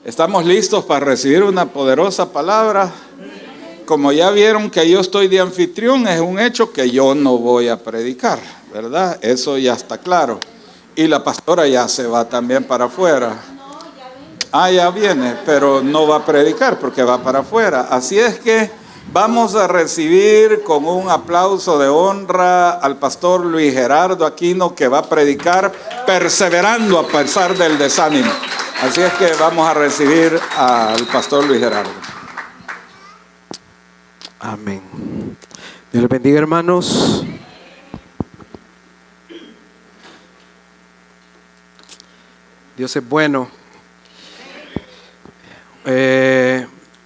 ¿Estamos listos para recibir una poderosa palabra? Como ya vieron que yo estoy de anfitrión, es un hecho que yo no voy a predicar, ¿verdad? Eso ya está claro. Y la pastora ya se va también para afuera. Ya viene, pero no va a predicar porque va para afuera. Así es que vamos a recibir con un aplauso de honra al pastor Luis Gerardo Aquino, que va a predicar perseverando a pesar del desánimo. Así es que vamos a recibir al pastor Luis Gerardo. Amén. Dios les bendiga, hermanos. Dios es bueno.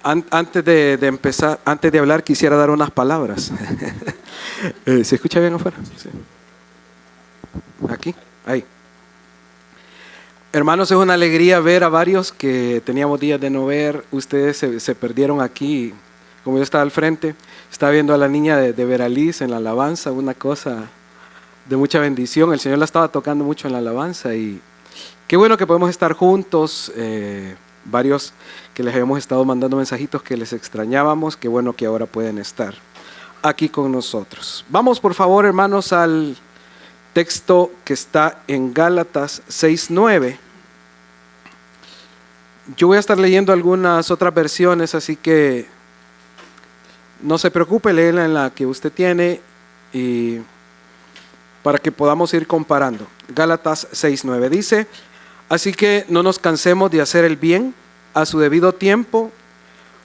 Antes de empezar, antes de hablar, quisiera dar unas palabras. ¿Se escucha bien afuera? Sí. Aquí, ahí. Hermanos, es una alegría ver a varios que teníamos días de no ver. Ustedes se perdieron aquí. Como yo estaba al frente, estaba viendo a la niña de Veraliz en la alabanza, una cosa de mucha bendición. El Señor la estaba tocando mucho en la alabanza y qué bueno que podemos estar juntos. Varios que les habíamos estado mandando mensajitos que les extrañábamos, qué bueno que ahora pueden estar aquí con nosotros. Vamos por favor, hermanos, al texto que está en Gálatas 6:9. Yo voy a estar leyendo algunas otras versiones, así que no se preocupe, léela en la que usted tiene y para que podamos ir comparando. Gálatas 6:9 dice: así que no nos cansemos de hacer el bien, a su debido tiempo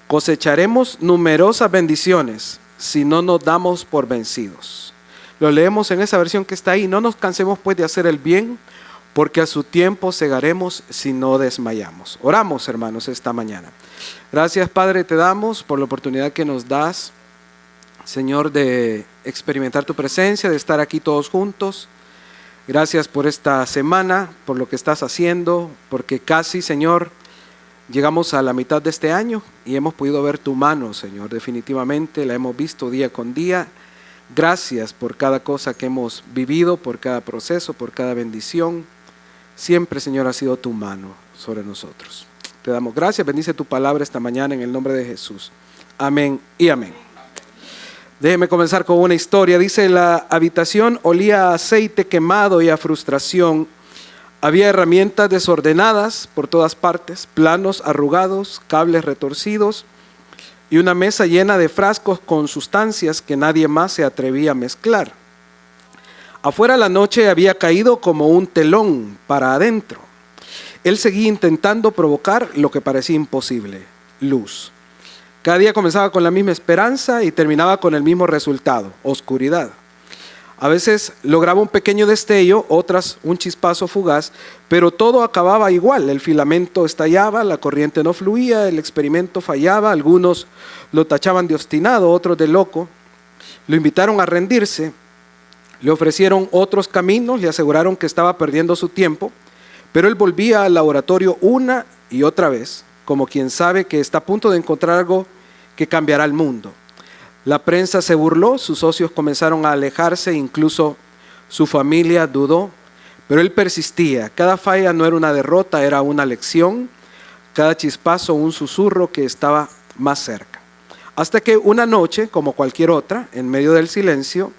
cosecharemos numerosas bendiciones si no nos damos por vencidos. Lo leemos en esa versión que está ahí. No nos cansemos pues de hacer el bien, porque a su tiempo segaremos si no desmayamos. Oramos, hermanos, esta mañana. Gracias, Padre, te damos por la oportunidad que nos das, Señor, de experimentar tu presencia, de estar aquí todos juntos. Gracias por esta semana, por lo que estás haciendo, porque casi, Señor, llegamos a la mitad de este año y hemos podido ver tu mano, Señor. Definitivamente la hemos visto día con día. Gracias por cada cosa que hemos vivido, por cada proceso, por cada bendición. Siempre, Señor, ha sido tu mano sobre nosotros. Te damos gracias. Bendice tu palabra esta mañana en el nombre de Jesús. Amén y amén. Déjeme comenzar con una historia. Dice: la habitación olía a aceite quemado y a frustración. Había herramientas desordenadas por todas partes, planos arrugados, cables retorcidos y una mesa llena de frascos con sustancias que nadie más se atrevía a mezclar. Afuera la noche había caído como un telón para adentro. Él seguía intentando provocar lo que parecía imposible: luz. Cada día comenzaba con la misma esperanza y terminaba con el mismo resultado: oscuridad. A veces lograba un pequeño destello, otras un chispazo fugaz, pero todo acababa igual. El filamento estallaba, la corriente no fluía, el experimento fallaba. Algunos lo tachaban de obstinado, otros de loco. Lo invitaron a rendirse, le ofrecieron otros caminos, le aseguraron que estaba perdiendo su tiempo, pero él volvía al laboratorio una y otra vez, como quien sabe que está a punto de encontrar algo que cambiará el mundo. La prensa se burló, sus socios comenzaron a alejarse, incluso su familia dudó, pero él persistía. Cada falla no era una derrota, era una lección, cada chispazo un susurro que estaba más cerca. Hasta que una noche, como cualquier otra, en medio del silencio,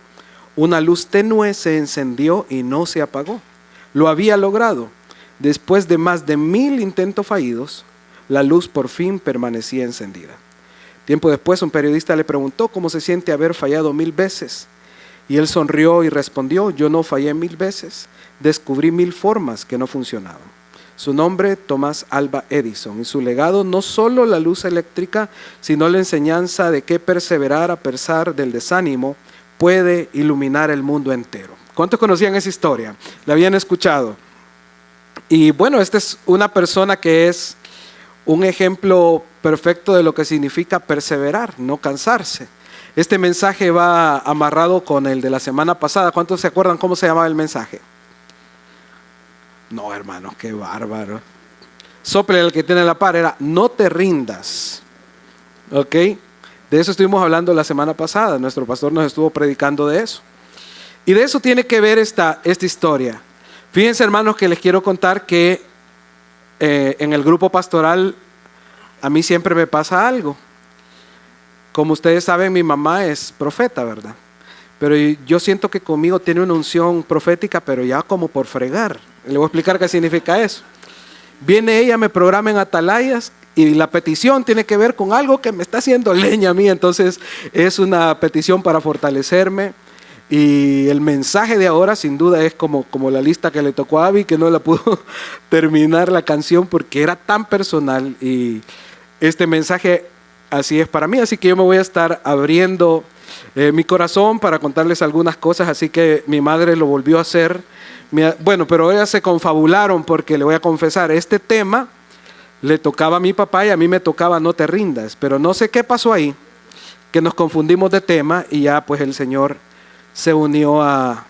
una luz tenue se encendió y no se apagó. Lo había logrado. Después de más de 1000 intentos fallidos, la luz por fin permanecía encendida. Tiempo después, un periodista le preguntó cómo se siente haber fallado 1000 veces. Y él sonrió y respondió: yo no fallé 1000 veces, descubrí 1000 formas que no funcionaban. Su nombre, Thomas Alva Edison, y su legado no solo la luz eléctrica, sino la enseñanza de que perseverar a pesar del desánimo puede iluminar el mundo entero. ¿Cuántos conocían esa historia? ¿La habían escuchado? Y bueno, esta es una persona que es un ejemplo perfecto de lo que significa perseverar, no cansarse. Este mensaje va amarrado con el de la semana pasada. ¿Cuántos se acuerdan cómo se llamaba el mensaje? No, hermano, qué bárbaro. Sople el que tiene la par, era: no te rindas. ¿Ok? De eso estuvimos hablando la semana pasada. Nuestro pastor nos estuvo predicando de eso. Y de eso tiene que ver esta historia. Fíjense, hermanos, que les quiero contar que en el grupo pastoral a mí siempre me pasa algo. Como ustedes saben, mi mamá es profeta, ¿verdad? Pero yo siento que conmigo tiene una unción profética, pero ya como por fregar. Le voy a explicar qué significa eso. Viene ella, me programa en atalayas y la petición tiene que ver con algo que me está haciendo leña a mí. Entonces es una petición para fortalecerme. Y el mensaje de ahora sin duda es como la lista que le tocó a Abby, que no la pudo terminar la canción porque era tan personal. Y este mensaje así es para mí. Así que yo me voy a estar abriendo mi corazón para contarles algunas cosas. Así que mi madre lo volvió a hacer. Bueno, pero ellas se confabularon porque le voy a confesar, este tema le tocaba a mi papá y a mí me tocaba No te rindas, pero no sé qué pasó ahí, que nos confundimos de tema y ya pues el Señor se unió a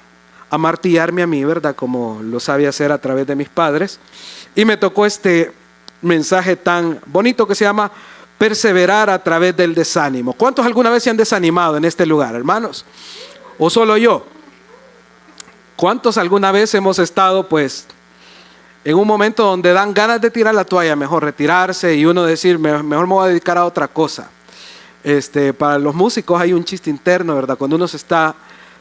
martillarme a mí, ¿verdad? Como lo sabía hacer a través de mis padres. Y me tocó este mensaje tan bonito que se llama perseverar a través del desánimo. ¿Cuántos alguna vez se han desanimado en este lugar, hermanos? ¿O solo yo? ¿Cuántos alguna vez hemos estado pues en un momento donde dan ganas de tirar la toalla, mejor retirarse y uno decir, mejor me voy a dedicar a otra cosa? Para los músicos hay un chiste interno, ¿verdad? Cuando uno se está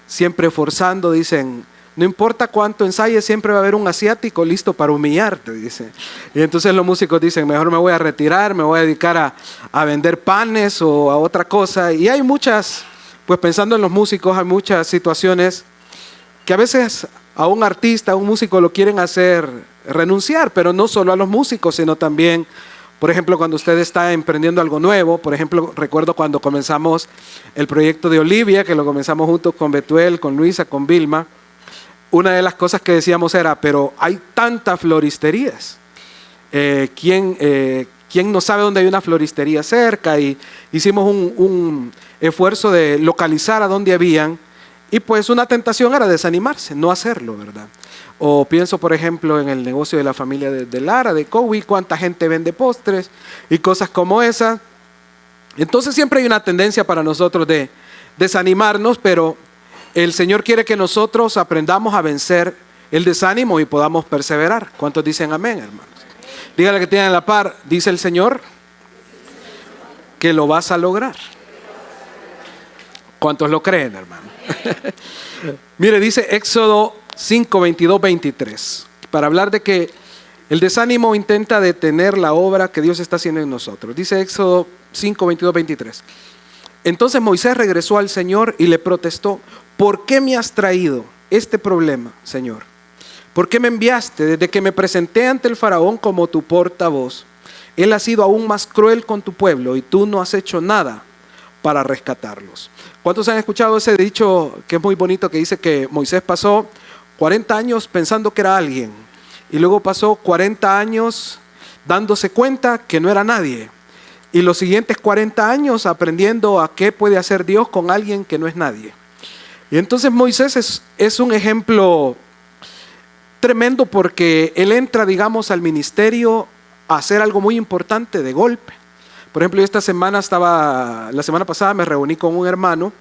siempre forzando, dicen, no importa cuánto ensayes, siempre va a haber un asiático listo para humillarte, dicen. Y entonces los músicos dicen, mejor me voy a retirar, me voy a dedicar a vender panes o a otra cosa. Y hay muchas, pues pensando en los músicos, hay muchas situaciones que a veces a un artista, a un músico lo quieren hacer renunciar, pero no solo a los músicos, sino también, por ejemplo, cuando usted está emprendiendo algo nuevo. Por ejemplo, recuerdo cuando comenzamos el proyecto de Olivia, que lo comenzamos juntos con Betuel, con Luisa, con Vilma. Una de las cosas que decíamos era, pero hay tantas floristerías. ¿Quién no sabe dónde hay una floristería cerca? Y hicimos un esfuerzo de localizar a dónde habían. Y pues una tentación era desanimarse, no hacerlo, ¿verdad? O pienso, por ejemplo, en el negocio de la familia de Lara, de Cowie, cuánta gente vende postres y cosas como esas. Entonces siempre hay una tendencia para nosotros de desanimarnos, pero el Señor quiere que nosotros aprendamos a vencer el desánimo y podamos perseverar. ¿Cuántos dicen amén, hermanos? Dígale que tienen a la par, dice el Señor, que lo vas a lograr. ¿Cuántos lo creen, hermano? Mire, dice Éxodo 5, 22, 23, para hablar de que el desánimo intenta detener la obra que Dios está haciendo en nosotros. Dice Éxodo 5, 22, 23. Entonces Moisés regresó al Señor y le protestó, ¿por qué me has traído este problema, Señor? ¿Por qué me enviaste? Desde que me presenté ante el faraón como tu portavoz, él ha sido aún más cruel con tu pueblo y tú no has hecho nada para rescatarlos. ¿Cuántos han escuchado ese dicho que es muy bonito, que dice que Moisés pasó 40 años pensando que era alguien y luego pasó 40 años dándose cuenta que no era nadie y los siguientes 40 años aprendiendo a qué puede hacer Dios con alguien que no es nadie? Y entonces Moisés es un ejemplo tremendo porque él entra, digamos, al ministerio a hacer algo muy importante de golpe. Por ejemplo, la semana pasada me reuní con un hermano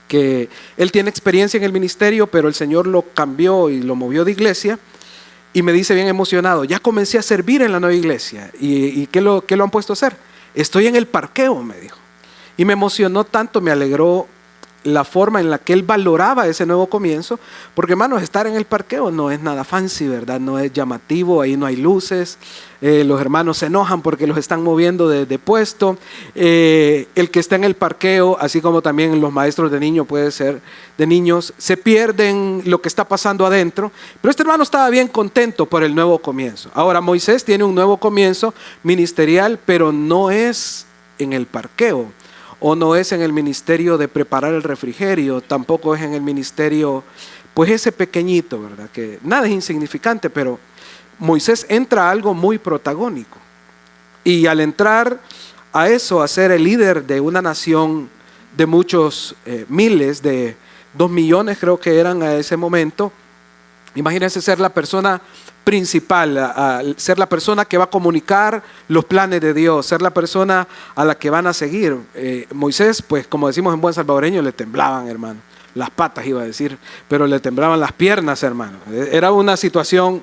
que él tiene experiencia en el ministerio, pero el Señor lo cambió y lo movió de iglesia y me dice bien emocionado, ya comencé a servir en la nueva iglesia. ¿Y qué lo han puesto a hacer? Estoy en el parqueo, me dijo. Y me emocionó tanto, me alegró la forma en la que él valoraba ese nuevo comienzo, porque hermanos, estar en el parqueo no es nada fancy, ¿verdad? No es llamativo, ahí no hay luces, los hermanos se enojan porque los están moviendo de puesto, el que está en el parqueo, así como también los maestros de niños, puede ser de niños, se pierden lo que está pasando adentro, pero este hermano estaba bien contento por el nuevo comienzo. Ahora Moisés tiene un nuevo comienzo ministerial, pero no es en el parqueo, o no es en el ministerio de preparar el refrigerio, tampoco es en el ministerio, pues ese pequeñito, ¿verdad? Que nada es insignificante, pero Moisés entra a algo muy protagónico. Y al entrar a eso, a ser el líder de una nación de muchos miles, de 2 millones creo que eran a ese momento, imagínense ser la persona principal, ser la persona que va a comunicar los planes de Dios, ser la persona a la que van a seguir. Moisés, pues como decimos en buen salvadoreño, le temblaban, hermano, las patas iba a decir, pero le temblaban las piernas, hermano. Era una situación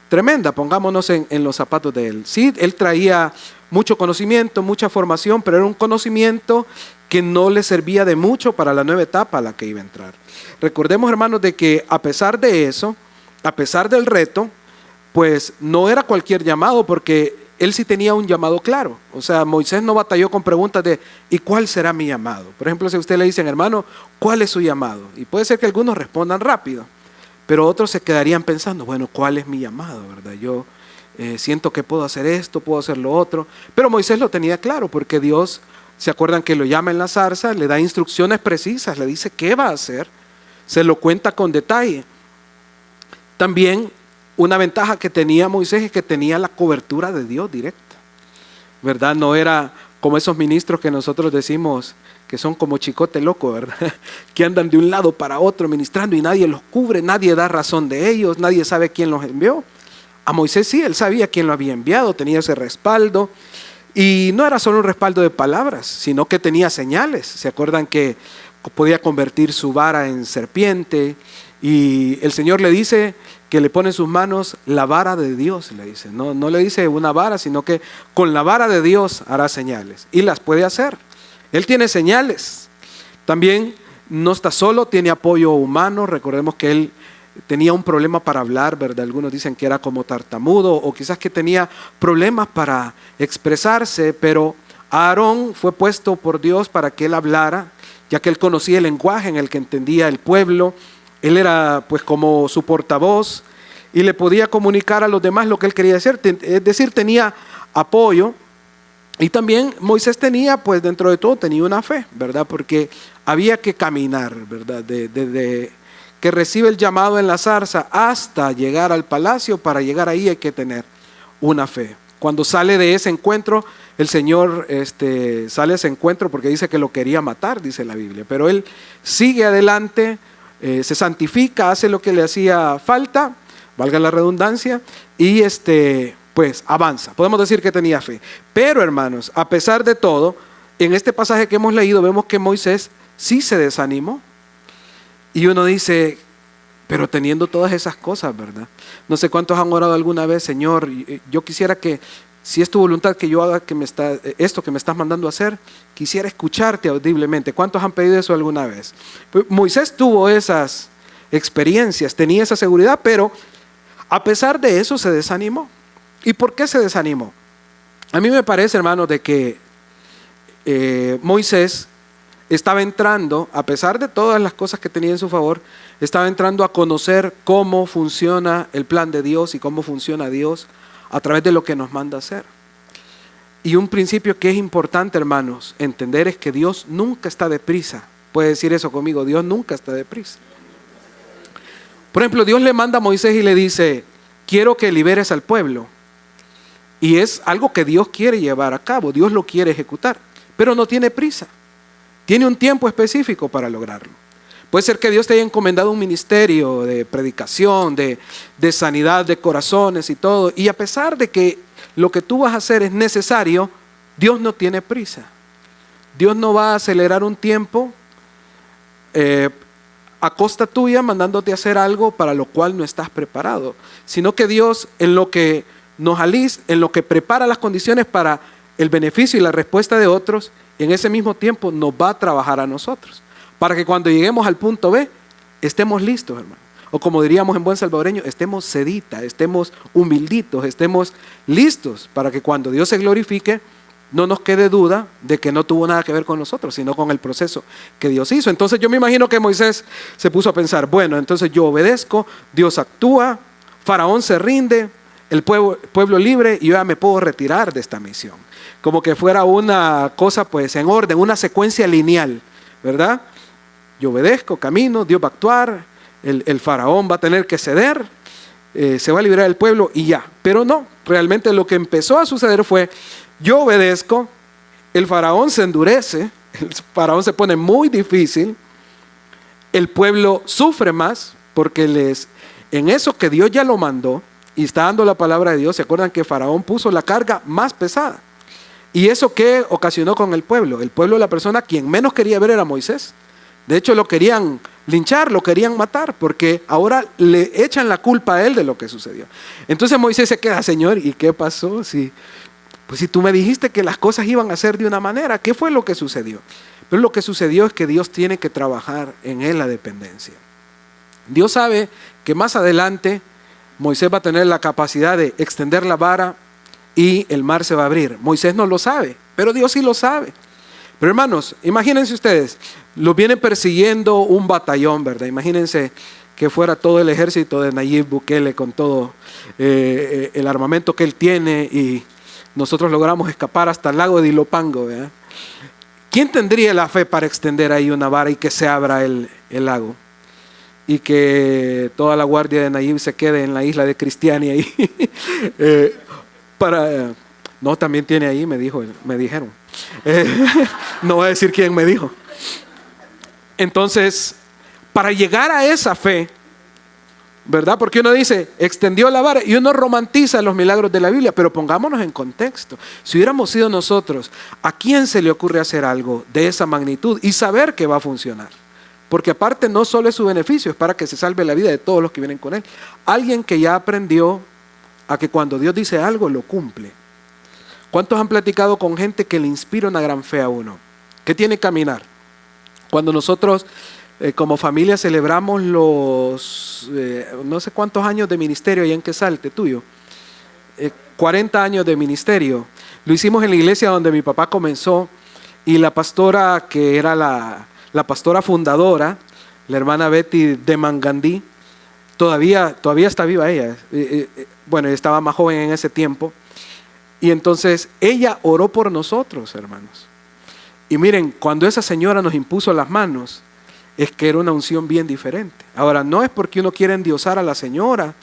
tremenda, pongámonos en los zapatos de él. Sí, él traía mucho conocimiento, mucha formación, pero era un conocimiento que no le servía de mucho para la nueva etapa a la que iba a entrar. Recordemos, hermanos, de que a pesar de eso, a pesar del reto, pues no era cualquier llamado, porque él sí tenía un llamado claro. O sea, Moisés no batalló con preguntas de ¿y cuál será mi llamado? Por ejemplo, si a usted le dicen, hermano, ¿cuál es su llamado? Y puede ser que algunos respondan rápido, pero otros se quedarían pensando, bueno, ¿cuál es mi llamado? ¿Verdad? Yo siento que puedo hacer esto, puedo hacer lo otro. Pero Moisés lo tenía claro, porque Dios, ¿se acuerdan que lo llama en la zarza? Le da instrucciones precisas, le dice qué va a hacer, se lo cuenta con detalle. También una ventaja que tenía Moisés es que tenía la cobertura de Dios directa, ¿verdad? No era como esos ministros que nosotros decimos que son como chicote loco, ¿verdad? Que andan de un lado para otro ministrando y nadie los cubre, nadie da razón de ellos, nadie sabe quién los envió. A Moisés sí, él sabía quién lo había enviado, tenía ese respaldo. Y no era solo un respaldo de palabras, sino que tenía señales. ¿Se acuerdan que podía convertir su vara en serpiente? Y el Señor le dice que le pone en sus manos la vara de Dios, le dice. No le dice una vara, sino que con la vara de Dios hará señales. Y las puede hacer. Él tiene señales. También no está solo, tiene apoyo humano. Recordemos que él tenía un problema para hablar, ¿verdad? Algunos dicen que era como tartamudo o quizás que tenía problemas para expresarse, pero Aarón fue puesto por Dios para que él hablara, ya que él conocía el lenguaje en el que entendía el pueblo. Él era pues como su portavoz y le podía comunicar a los demás lo que él quería decir, es decir, tenía apoyo. Y también Moisés tenía, pues dentro de todo, tenía una fe, ¿verdad? Porque había que caminar, ¿verdad? Desde que recibe el llamado en la zarza hasta llegar al palacio, para llegar ahí hay que tener una fe. Cuando sale de ese encuentro, el Señor sale a ese encuentro porque dice que lo quería matar, dice la Biblia. Pero él sigue adelante, se santifica, hace lo que le hacía falta, valga la redundancia, y pues avanza. Podemos decir que tenía fe. Pero hermanos, a pesar de todo, en este pasaje que hemos leído vemos que Moisés sí se desanimó. Y uno dice, pero teniendo todas esas cosas, ¿verdad? No sé cuántos han orado alguna vez, Señor, yo quisiera que, si es tu voluntad que yo haga esto que me estás mandando a hacer, quisiera escucharte audiblemente. ¿Cuántos han pedido eso alguna vez? Pues Moisés tuvo esas experiencias, tenía esa seguridad, pero a pesar de eso se desanimó. ¿Y por qué se desanimó? A mí me parece, hermano, de que Moisés estaba entrando, a pesar de todas las cosas que tenía en su favor, estaba entrando a conocer cómo funciona el plan de Dios y cómo funciona Dios a través de lo que nos manda hacer. Y un principio que es importante, hermanos, entender es que Dios nunca está deprisa. Puede decir eso conmigo, Dios nunca está deprisa. Por ejemplo, Dios le manda a Moisés y le dice, quiero que liberes al pueblo. Y es algo que Dios quiere llevar a cabo, Dios lo quiere ejecutar, pero no tiene prisa. Tiene un tiempo específico para lograrlo. Puede ser que Dios te haya encomendado un ministerio de predicación, de sanidad de corazones y todo. Y a pesar de que lo que tú vas a hacer es necesario, Dios no tiene prisa. Dios no va a acelerar un tiempo a costa tuya mandándote a hacer algo para lo cual no estás preparado. Sino que Dios en lo que nos alista, en lo que prepara las condiciones para el beneficio y la respuesta de otros, en ese mismo tiempo nos va a trabajar a nosotros, para que cuando lleguemos al punto B, estemos listos, hermano. O como diríamos en buen salvadoreño, estemos seditas, estemos humilditos, estemos listos, para que cuando Dios se glorifique, no nos quede duda de que no tuvo nada que ver con nosotros, sino con el proceso que Dios hizo. Entonces yo me imagino que Moisés se puso a pensar, bueno, entonces yo obedezco, Dios actúa, Faraón se rinde, el pueblo libre, y yo ya me puedo retirar de esta misión. Como que fuera una cosa pues en orden, una secuencia lineal, ¿verdad? Yo obedezco, camino, Dios va a actuar, el faraón va a tener que ceder, se va a liberar el pueblo y ya. Pero no, realmente lo que empezó a suceder fue, yo obedezco, el faraón se endurece, el faraón se pone muy difícil, el pueblo sufre más porque en eso que Dios ya lo mandó y está dando la palabra de Dios, ¿se acuerdan que Faraón puso la carga más pesada? ¿Y eso qué ocasionó con el pueblo? El pueblo, la persona quien menos quería ver era Moisés. De hecho lo querían linchar, lo querían matar, porque ahora le echan la culpa a él de lo que sucedió. Entonces Moisés se queda, Señor, ¿y qué pasó? Si Pues si tú me dijiste que las cosas iban a ser de una manera, ¿qué fue lo que sucedió? Pero lo que sucedió es que Dios tiene que trabajar en él la dependencia. Dios sabe que más adelante Moisés va a tener la capacidad de extender la vara y el mar se va a abrir. Moisés no lo sabe, pero Dios sí lo sabe. Pero hermanos, imagínense ustedes, los viene persiguiendo un batallón, ¿verdad? Imagínense que fuera todo el ejército de Nayib Bukele con todo el armamento que él tiene y nosotros logramos escapar hasta el lago de Ilopango, ¿verdad? ¿Quién tendría la fe para extender ahí una vara y que se abra el lago? Y que toda la guardia de Nayib se quede en la isla de Cristiania ahí. No, también tiene ahí, me dijeron. No voy a decir quién me dijo. Entonces, para llegar a esa fe, ¿verdad? Porque uno dice, extendió la vara y uno romantiza los milagros de la Biblia, pero pongámonos en contexto. Si hubiéramos sido nosotros, ¿a quién se le ocurre hacer algo de esa magnitud y saber que va a funcionar? Porque aparte no solo es su beneficio, es para que se salve la vida de todos los que vienen con él. Alguien que ya aprendió a que cuando Dios dice algo, lo cumple. ¿Cuántos han platicado con gente que le inspira una gran fe a uno? ¿Qué tiene que caminar? Cuando nosotros como familia celebramos los no sé cuántos años de ministerio allá en Quesalte, tuyo, 40 años de ministerio. Lo hicimos en la iglesia donde mi papá comenzó y la pastora que era la pastora fundadora, la hermana Betty de Mangandí, todavía está viva ella. Bueno, estaba más joven en ese tiempo. Y entonces ella oró por nosotros, hermanos. Y miren, cuando esa señora nos impuso las manos, es que era una unción bien diferente. Ahora, no es porque uno quiera endiosar a la señora,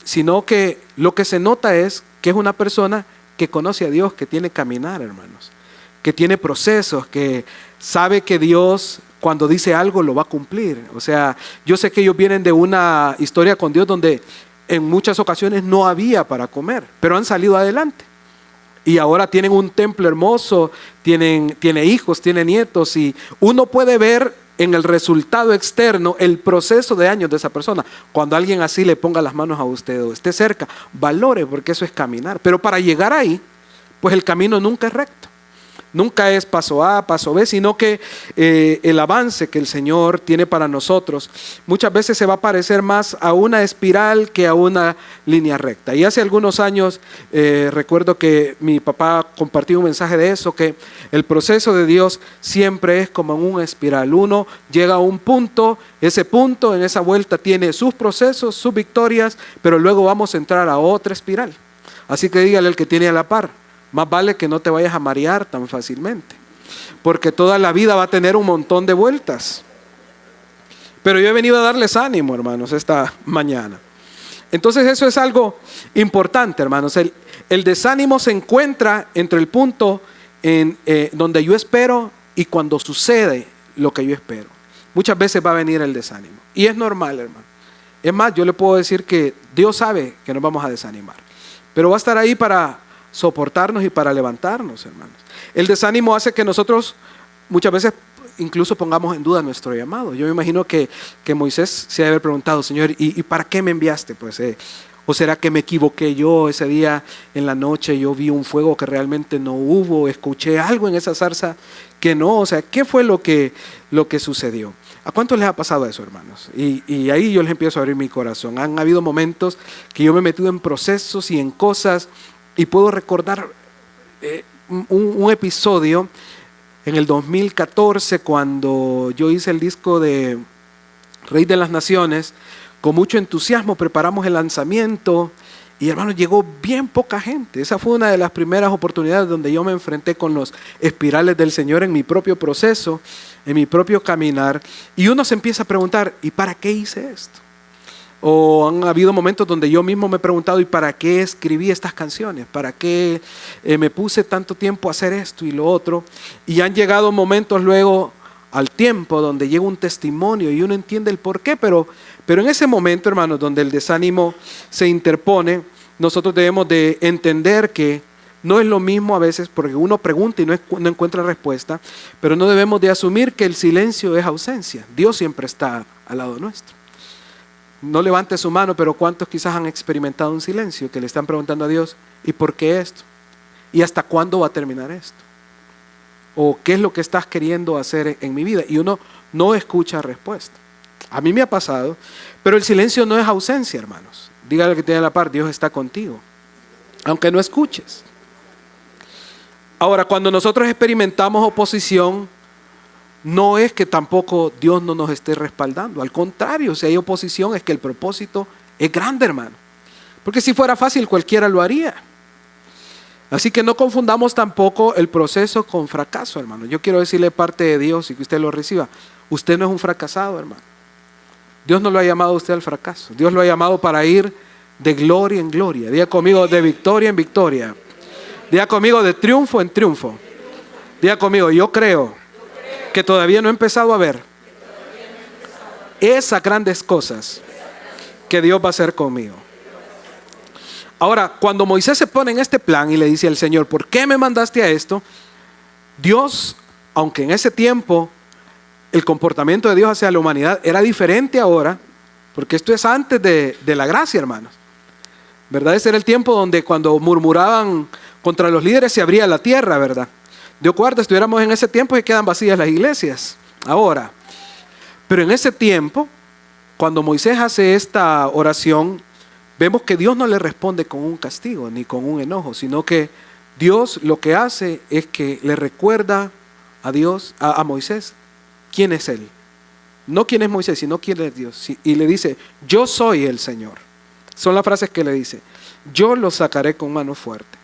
sino que lo que se nota es que es una persona que conoce a Dios, que tiene caminar, hermanos, que tiene procesos, que sabe que Dios cuando dice algo lo va a cumplir. O sea, yo sé que ellos vienen de una historia con Dios donde en muchas ocasiones no había para comer, pero han salido adelante. Y ahora tienen un templo hermoso, tiene hijos, tiene nietos y uno puede ver en el resultado externo el proceso de años de esa persona. Cuando alguien así le ponga las manos a usted o esté cerca, valore porque eso es caminar. Pero para llegar ahí, pues el camino nunca es recto. Nunca es paso A, paso B, sino que el avance que el Señor tiene para nosotros muchas veces se va a parecer más a una espiral que a una línea recta. Y hace algunos años recuerdo que mi papá compartió un mensaje de eso, que el proceso de Dios siempre es como en una espiral. Uno llega a un punto, ese punto en esa vuelta tiene sus procesos, sus victorias, pero luego vamos a entrar a otra espiral. Así que dígale al que tiene a la par, más vale que no te vayas a marear tan fácilmente, porque toda la vida va a tener un montón de vueltas. Pero yo he venido a darles ánimo, hermanos, esta mañana. Entonces eso es algo importante, hermanos. El desánimo se encuentra entre el punto en donde yo espero y cuando sucede lo que yo espero. Muchas veces va a venir el desánimo. Y es normal, hermano. Es más, yo le puedo decir que Dios sabe que nos vamos a desanimar, pero va a estar ahí para soportarnos y para levantarnos, hermanos. El desánimo hace que nosotros muchas veces incluso pongamos en duda nuestro llamado. Yo me imagino que Moisés se debe haber preguntado, Señor, ¿y para qué me enviaste? Pues, ¿o será que me equivoqué yo ese día en la noche? Yo vi un fuego que realmente no hubo, escuché algo en esa zarza que no. O sea, ¿qué fue lo que sucedió? ¿A cuántos les ha pasado eso, hermanos? Y ahí yo les empiezo a abrir mi corazón. Han habido momentos que yo me he metido en procesos y en cosas. Y puedo recordar un episodio en el 2014 cuando yo hice el disco de Rey de las Naciones. Con mucho entusiasmo preparamos el lanzamiento y, hermanos, llegó bien poca gente. Esa fue una de las primeras oportunidades donde yo me enfrenté con los espirales del Señor en mi propio proceso, en mi propio caminar. Y uno se empieza a preguntar, ¿y para qué hice esto? O han habido momentos donde yo mismo me he preguntado, ¿y para qué escribí estas canciones? ¿Para qué me puse tanto tiempo a hacer esto y lo otro? Y han llegado momentos luego al tiempo donde llega un testimonio y uno entiende el por qué, pero en ese momento, hermanos, donde el desánimo se interpone, nosotros debemos de entender que no es lo mismo a veces, porque uno pregunta y no encuentra respuesta, pero no debemos de asumir que el silencio es ausencia. Dios siempre está al lado nuestro. No levante su mano, pero ¿cuántos quizás han experimentado un silencio que le están preguntando a Dios, ¿y por qué esto? ¿y hasta cuándo va a terminar esto? ¿O qué es lo que estás queriendo hacer en mi vida? Y uno no escucha respuesta. A mí me ha pasado, pero el silencio no es ausencia, hermanos. Dígale al que tiene a la par, Dios está contigo, aunque no escuches. Ahora, cuando nosotros experimentamos oposición, no es que tampoco Dios no nos esté respaldando. Al contrario, si hay oposición es que el propósito es grande, hermano. Porque si fuera fácil, cualquiera lo haría. Así que no confundamos tampoco el proceso con fracaso, hermano. Yo quiero decirle parte de Dios y que usted lo reciba. Usted no es un fracasado, hermano. Dios no lo ha llamado a usted al fracaso. Dios lo ha llamado para ir de gloria en gloria. Diga conmigo, de victoria en victoria. Diga conmigo, de triunfo en triunfo. Diga conmigo, yo creo que todavía no he empezado a ver esas grandes cosas que Dios va a hacer conmigo. Ahora, cuando Moisés se pone en este plan y le dice al Señor, ¿por qué me mandaste a esto? Dios, aunque en ese tiempo el comportamiento de Dios hacia la humanidad era diferente ahora, porque esto es antes de la gracia, hermanos. ¿Verdad? Ese era el tiempo donde cuando murmuraban contra los líderes se abría la tierra, ¿verdad? Dios guarde, estuviéramos en ese tiempo y quedan vacías las iglesias. Ahora, pero en ese tiempo, cuando Moisés hace esta oración, vemos que Dios no le responde con un castigo ni con un enojo, sino que Dios lo que hace es que le recuerda a Dios, a Moisés, quién es Él. No quién es Moisés, sino quién es Dios. Y le dice, yo soy el Señor. Son las frases que le dice. Yo los sacaré con mano fuerte.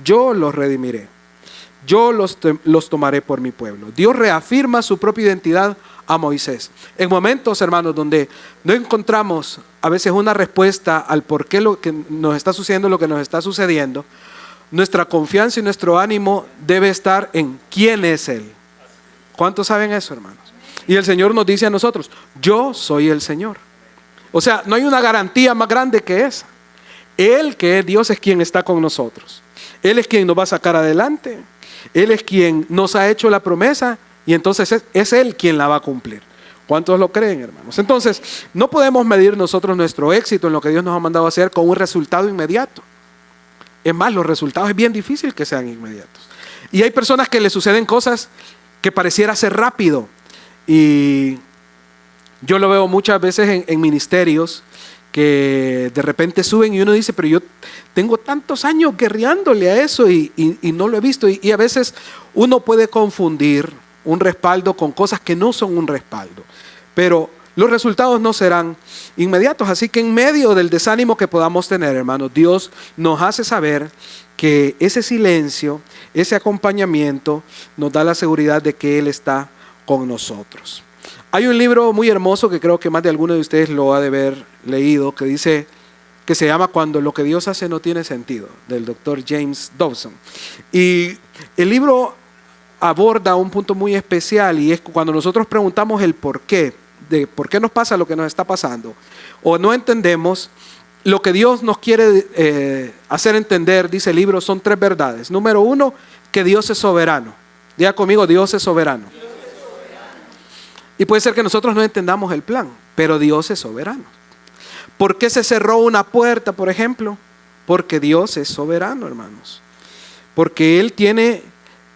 Yo los redimiré. Yo los tomaré por mi pueblo. Dios reafirma su propia identidad a Moisés. En momentos, hermanos, donde no encontramos a veces una respuesta al por qué lo que nos está sucediendo, lo que nos está sucediendo, nuestra confianza y nuestro ánimo debe estar en quién es Él. ¿Cuántos saben eso, hermanos? Y el Señor nos dice a nosotros, yo soy el Señor. O sea, no hay una garantía más grande que esa. Él, que es Dios, es quien está con nosotros. Él es quien nos va a sacar adelante. Él es quien nos ha hecho la promesa y entonces es Él quien la va a cumplir. ¿Cuántos lo creen, hermanos? Entonces, no podemos medir nosotros nuestro éxito en lo que Dios nos ha mandado a hacer con un resultado inmediato. Es más, los resultados es bien difícil que sean inmediatos. Y hay personas que les suceden cosas que pareciera ser rápido. Y yo lo veo muchas veces en ministerios que de repente suben y uno dice, pero yo tengo tantos años guerreándole a eso y no lo he visto. Y a veces uno puede confundir un respaldo con cosas que no son un respaldo. Pero los resultados no serán inmediatos. Así que en medio del desánimo que podamos tener, hermanos, Dios nos hace saber que ese silencio, ese acompañamiento nos da la seguridad de que Él está con nosotros. Hay un libro muy hermoso que creo que más de alguno de ustedes lo ha de haber leído, que dice, que se llama Cuando lo que Dios hace no tiene sentido, del doctor James Dobson. Y el libro aborda un punto muy especial y es cuando nosotros preguntamos el por qué, de por qué nos pasa lo que nos está pasando, o no entendemos lo que Dios nos quiere hacer entender, dice el libro, son 3 verdades. Número 1, que Dios es soberano. Diga conmigo, Dios es soberano. Y puede ser que nosotros no entendamos el plan, pero Dios es soberano. ¿Por qué se cerró una puerta, por ejemplo? Porque Dios es soberano, hermanos. Porque Él tiene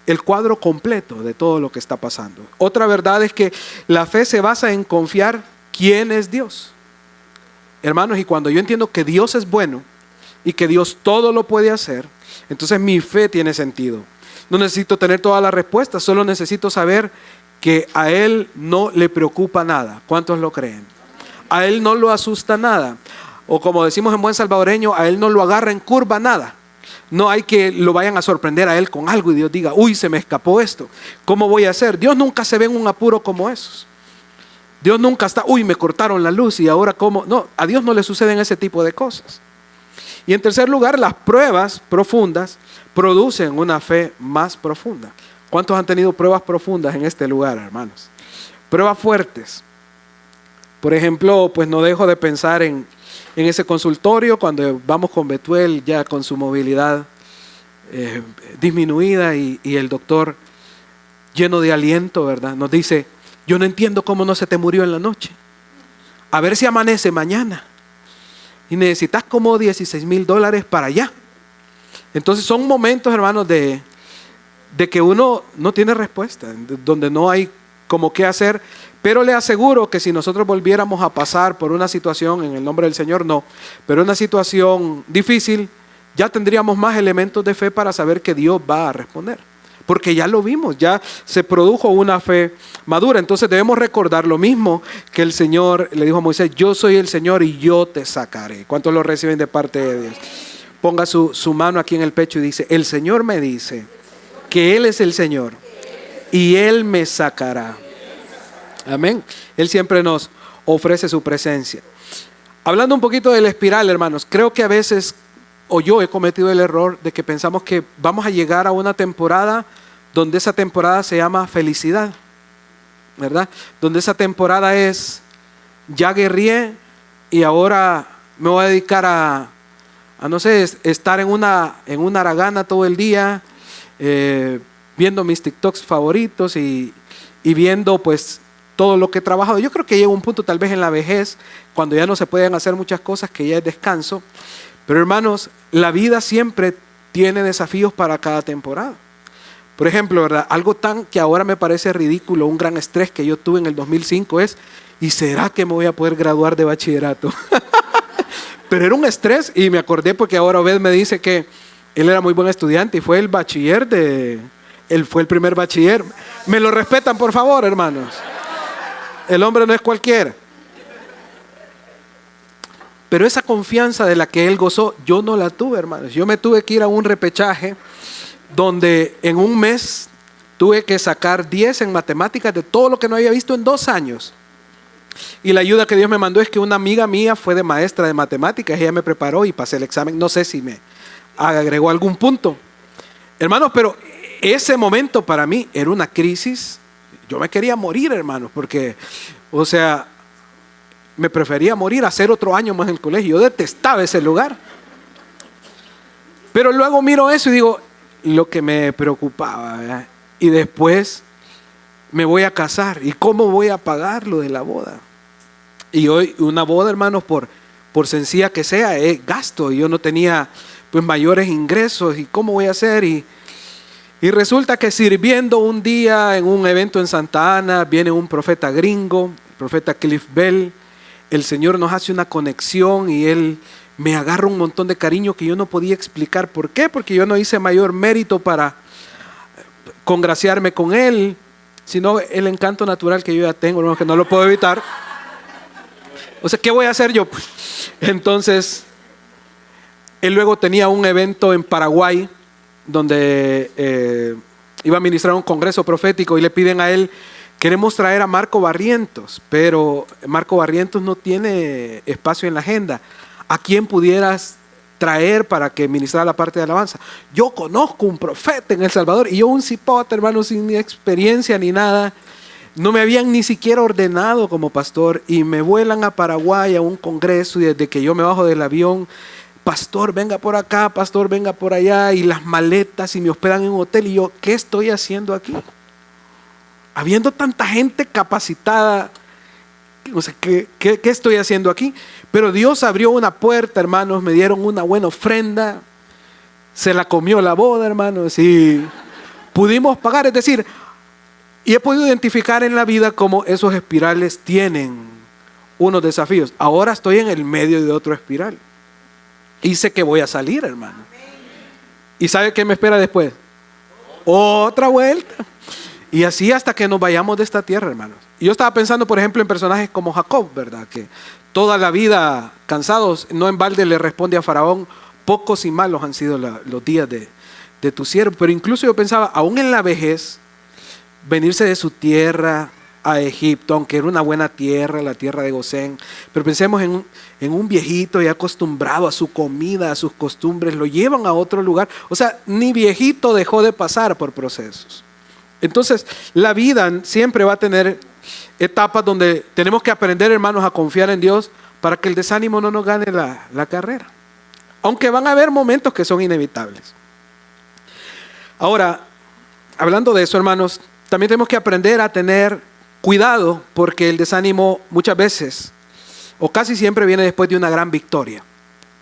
el cuadro completo de todo lo que está pasando. Otra verdad es que la fe se basa en confiar quién es Dios. Hermanos, y cuando yo entiendo que Dios es bueno y que Dios todo lo puede hacer, entonces mi fe tiene sentido. No necesito tener todas las respuestas, solo necesito saber que a Él no le preocupa nada. ¿Cuántos lo creen? A Él no lo asusta nada. O como decimos en buen salvadoreño, a Él no lo agarra en curva nada. No hay que lo vayan a sorprender a Él con algo y Dios diga, uy, se me escapó esto. ¿Cómo voy a hacer? Dios nunca se ve en un apuro como esos. Dios nunca está, uy, me cortaron la luz y ahora cómo. No, a Dios no le suceden ese tipo de cosas. Y en tercer lugar, las pruebas profundas producen una fe más profunda. ¿Cuántos han tenido pruebas profundas en este lugar, hermanos? Pruebas fuertes. Por ejemplo, pues no dejo de pensar en ese consultorio cuando vamos con Betuel ya con su movilidad disminuida y el doctor lleno de aliento, ¿verdad? Nos dice, yo no entiendo cómo no se te murió en la noche. A ver si amanece mañana. Y necesitas como $16,000 para allá. Entonces son momentos, hermanos, de que uno no tiene respuesta, donde no hay como qué hacer. Pero le aseguro que si nosotros volviéramos a pasar por una situación, en el nombre del Señor no, pero una situación difícil, ya tendríamos más elementos de fe para saber que Dios va a responder. Porque ya lo vimos, ya se produjo una fe madura. Entonces debemos recordar lo mismo que el Señor le dijo a Moisés: yo soy el Señor y yo te sacaré. ¿Cuántos lo reciben de parte de Dios? Ponga su mano aquí en el pecho y dice: el Señor me dice que Él es el Señor y Él me sacará. Amén. Él siempre nos ofrece su presencia. Hablando un poquito de la espiral, hermanos, creo que a veces, o yo he cometido el error de que pensamos que vamos a llegar a una temporada donde esa temporada se llama felicidad, ¿verdad? Donde esa temporada es: ya guerrié y ahora me voy a dedicar a no sé, estar en una haragana todo el día, viendo mis TikToks favoritos y viendo pues todo lo que he trabajado. Yo creo que llega un punto tal vez en la vejez, cuando ya no se pueden hacer muchas cosas, que ya es descanso. Pero hermanos, la vida siempre tiene desafíos para cada temporada. Por ejemplo, ¿verdad? Algo tan que ahora me parece ridículo, un gran estrés que yo tuve en el 2005 es: ¿y será que me voy a poder graduar de bachillerato? Pero era un estrés, y me acordé porque ahora Obed me dice que él era muy buen estudiante y fue el bachiller él fue el primer bachiller. ¿Me lo respetan, por favor, hermanos? El hombre no es cualquiera. Pero esa confianza de la que él gozó, yo no la tuve, hermanos. Yo me tuve que ir a un repechaje donde en un mes tuve que sacar 10 en matemáticas de todo lo que no había visto en 2 años. Y la ayuda que Dios me mandó es que una amiga mía fue de maestra de matemáticas, ella me preparó y pasé el examen. No sé si me agregó algún punto. Hermanos, pero ese momento para mí era una crisis. Yo me quería morir, hermanos, porque, o sea, me prefería morir a hacer otro año más en el colegio. Yo detestaba ese lugar. Pero luego miro eso y digo, lo que me preocupaba, ¿verdad? Y después me voy a casar. ¿Y cómo voy a pagar lo de la boda? Y hoy una boda, hermanos, por sencilla que sea, es gasto. Y yo no tenía pues mayores ingresos. ¿Y cómo voy a hacer? Y resulta que sirviendo un día en un evento en Santa Ana, viene un profeta gringo, el profeta Cliff Bell. El Señor nos hace una conexión y Él me agarra un montón de cariño que yo no podía explicar. ¿Por qué? Porque yo no hice mayor mérito para congraciarme con Él, sino el encanto natural que yo ya tengo, ¿no? Que no lo puedo evitar. O sea, ¿qué voy a hacer yo? Entonces, él luego tenía un evento en Paraguay donde iba a ministrar un congreso profético y le piden a él: queremos traer a Marco Barrientos, pero Marco Barrientos no tiene espacio en la agenda. ¿A quién pudieras traer para que ministrara la parte de alabanza? Yo conozco un profeta en El Salvador. Y yo, un cipote, hermano, sin ni experiencia ni nada, no me habían ni siquiera ordenado como pastor, y me vuelan a Paraguay a un congreso, y desde que yo me bajo del avión: pastor, venga por acá, pastor, venga por allá, y las maletas, y me hospedan en un hotel. Y yo, ¿qué estoy haciendo aquí? Habiendo tanta gente capacitada, o sea, ¿qué estoy haciendo aquí? Pero Dios abrió una puerta, hermanos, me dieron una buena ofrenda, se la comió la boda, hermanos, y pudimos pagar. Es decir, y he podido identificar en la vida cómo esos espirales tienen unos desafíos. Ahora estoy en el medio de otro espiral y sé que voy a salir, hermano. ¿Y sabe qué me espera después? Otra vuelta. Y así hasta que nos vayamos de esta tierra, hermanos. Y yo estaba pensando, por ejemplo, en personajes como Jacob, ¿verdad? Que toda la vida cansados, no en balde le responde a Faraón: pocos y malos han sido los días de tu siervo. Pero incluso yo pensaba, aún en la vejez, venirse de su tierra a Egipto, aunque era una buena tierra, la tierra de Gosén, pero pensemos en un viejito ya acostumbrado a su comida, a sus costumbres, lo llevan a otro lugar. O sea, ni viejito dejó de pasar por procesos. Entonces, la vida siempre va a tener etapas donde tenemos que aprender, hermanos, a confiar en Dios para que el desánimo no nos gane la carrera. Aunque van a haber momentos que son inevitables. Ahora, hablando de eso, hermanos, también tenemos que aprender a tener cuidado, porque el desánimo muchas veces, o casi siempre, viene después de una gran victoria.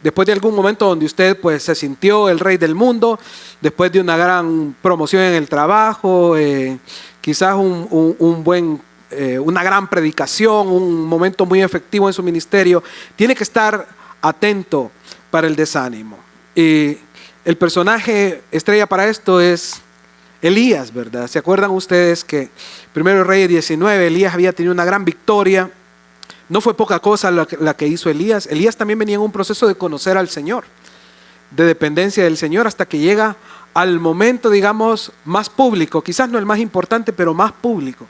Después de algún momento donde usted pues se sintió el rey del mundo, después de una gran promoción en el trabajo, quizás una gran predicación, un momento muy efectivo en su ministerio, tiene que estar atento para el desánimo. Y el personaje estrella para esto es Elías, ¿verdad? ¿Se acuerdan ustedes que Primero Reyes 19, Elías había tenido una gran victoria? No fue poca cosa la que hizo Elías. Elías también venía en un proceso de conocer al Señor, de dependencia del Señor, hasta que llega al momento, digamos, más público, quizás no el más importante, pero más público.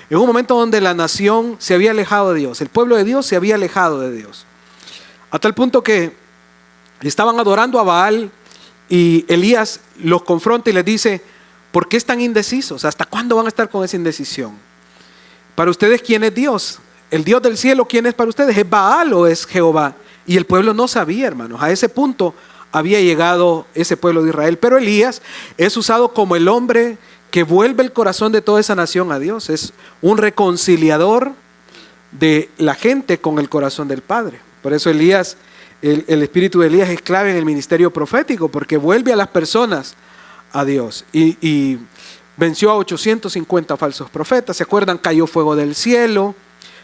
En un momento donde la nación se había alejado de Dios, el pueblo de Dios se había alejado de Dios. A tal punto que estaban adorando a Baal y Elías los confronta y les dice: ¿por qué están indecisos? ¿Hasta cuándo van a estar con esa indecisión? Para ustedes, ¿quién es Dios? El Dios del cielo, ¿quién es para ustedes? ¿Es Baal o es Jehová? Y el pueblo no sabía, hermanos. A ese punto había llegado ese pueblo de Israel. Pero Elías es usado como el hombre que vuelve el corazón de toda esa nación a Dios. Es un reconciliador de la gente con el corazón del Padre. Por eso Elías, el espíritu de Elías es clave en el ministerio profético, porque vuelve a las personas a Dios. Y venció a 850 falsos profetas. ¿Se acuerdan? Cayó fuego del cielo.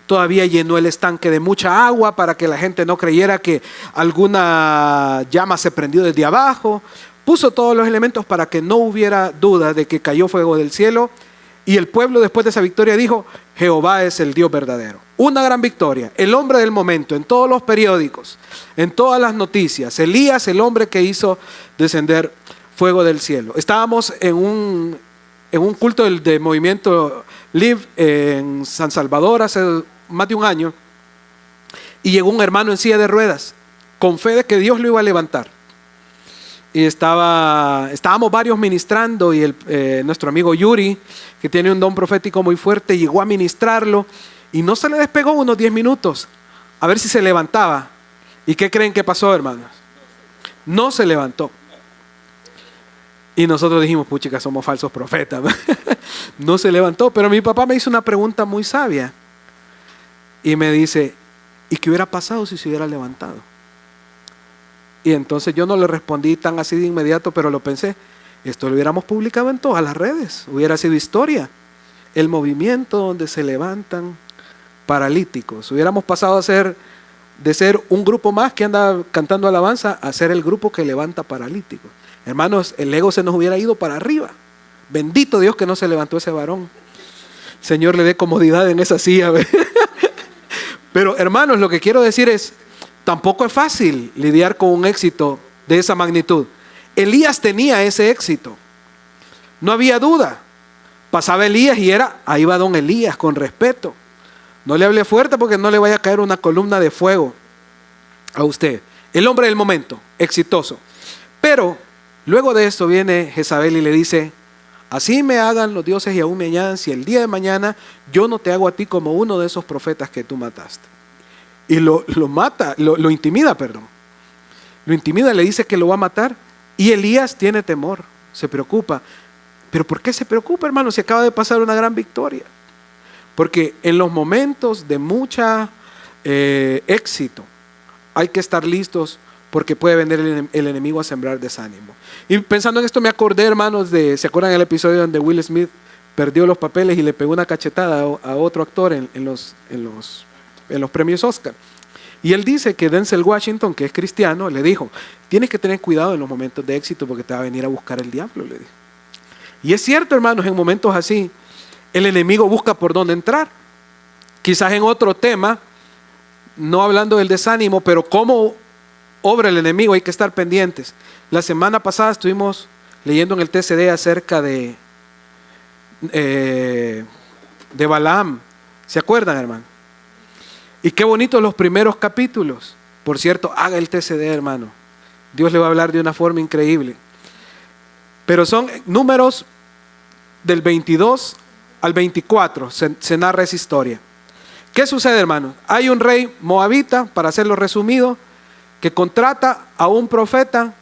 Todavía llenó el estanque de mucha agua para que la gente no creyera que alguna llama se prendió desde abajo. Puso todos los elementos para que no hubiera duda de que cayó fuego del cielo. Y el pueblo, después de esa victoria, dijo: Jehová es el Dios verdadero. Una gran victoria. El hombre del momento, en todos los periódicos, en todas las noticias. Elías, el hombre que hizo descender fuego del cielo. Estábamos en un culto del movimiento Live en San Salvador hace más de un año, y llegó un hermano en silla de ruedas con fe de que Dios lo iba a levantar. Y estábamos varios ministrando, y nuestro amigo Yuri, que tiene un don profético muy fuerte, llegó a ministrarlo y no se le despegó unos 10 minutos a ver si se levantaba. ¿Y qué creen que pasó, hermanos? No se levantó. Y nosotros dijimos: puchica, somos falsos profetas. No se levantó. Pero mi papá me hizo una pregunta muy sabia y me dice: ¿y qué hubiera pasado si se hubiera levantado? Y entonces yo no le respondí tan así de inmediato, pero lo pensé. Esto lo hubiéramos publicado en todas las redes, hubiera sido historia. El movimiento donde se levantan paralíticos. Hubiéramos pasado de ser un grupo más que anda cantando alabanza a ser el grupo que levanta paralíticos. Hermanos, el ego se nos hubiera ido para arriba. Bendito Dios que no se levantó ese varón. Señor, le dé comodidad en esa silla. Pero hermanos, lo que quiero decir es: tampoco es fácil lidiar con un éxito de esa magnitud. Elías tenía ese éxito. No había duda. Pasaba Elías y ahí va don Elías, con respeto. No le hable fuerte porque no le vaya a caer una columna de fuego a usted. El hombre del momento, exitoso. Pero luego de esto viene Jezabel y le dice: así me hagan los dioses y aún me añadan, si el día de mañana yo no te hago a ti como uno de esos profetas que tú mataste. Y lo intimida, perdón. Lo intimida, le dice que lo va a matar. Y Elías tiene temor, se preocupa. ¿Pero por qué se preocupa, hermano, si acaba de pasar una gran victoria? Porque en los momentos de mucha éxito hay que estar listos, porque puede venir el enemigo a sembrar desánimo. Y pensando en esto me acordé, hermanos, ¿se acuerdan el episodio donde Will Smith perdió los papeles y le pegó una cachetada a otro actor en los premios Oscar? Y él dice que Denzel Washington, que es cristiano, le dijo: tienes que tener cuidado en los momentos de éxito porque te va a venir a buscar el diablo, le dijo. Y es cierto, hermanos, en momentos así el enemigo busca por dónde entrar. Quizás en otro tema, no hablando del desánimo, pero cómo obra el enemigo, hay que estar pendientes. La semana pasada estuvimos leyendo en el TCD acerca de Balaam. ¿Se acuerdan, hermano? Y qué bonitos los primeros capítulos. Por cierto, haga el TCD, hermano. Dios le va a hablar de una forma increíble. Pero son números del 22 al 24, se narra esa historia. ¿Qué sucede, hermano? Hay un rey moabita, para hacerlo resumido, que contrata a un profeta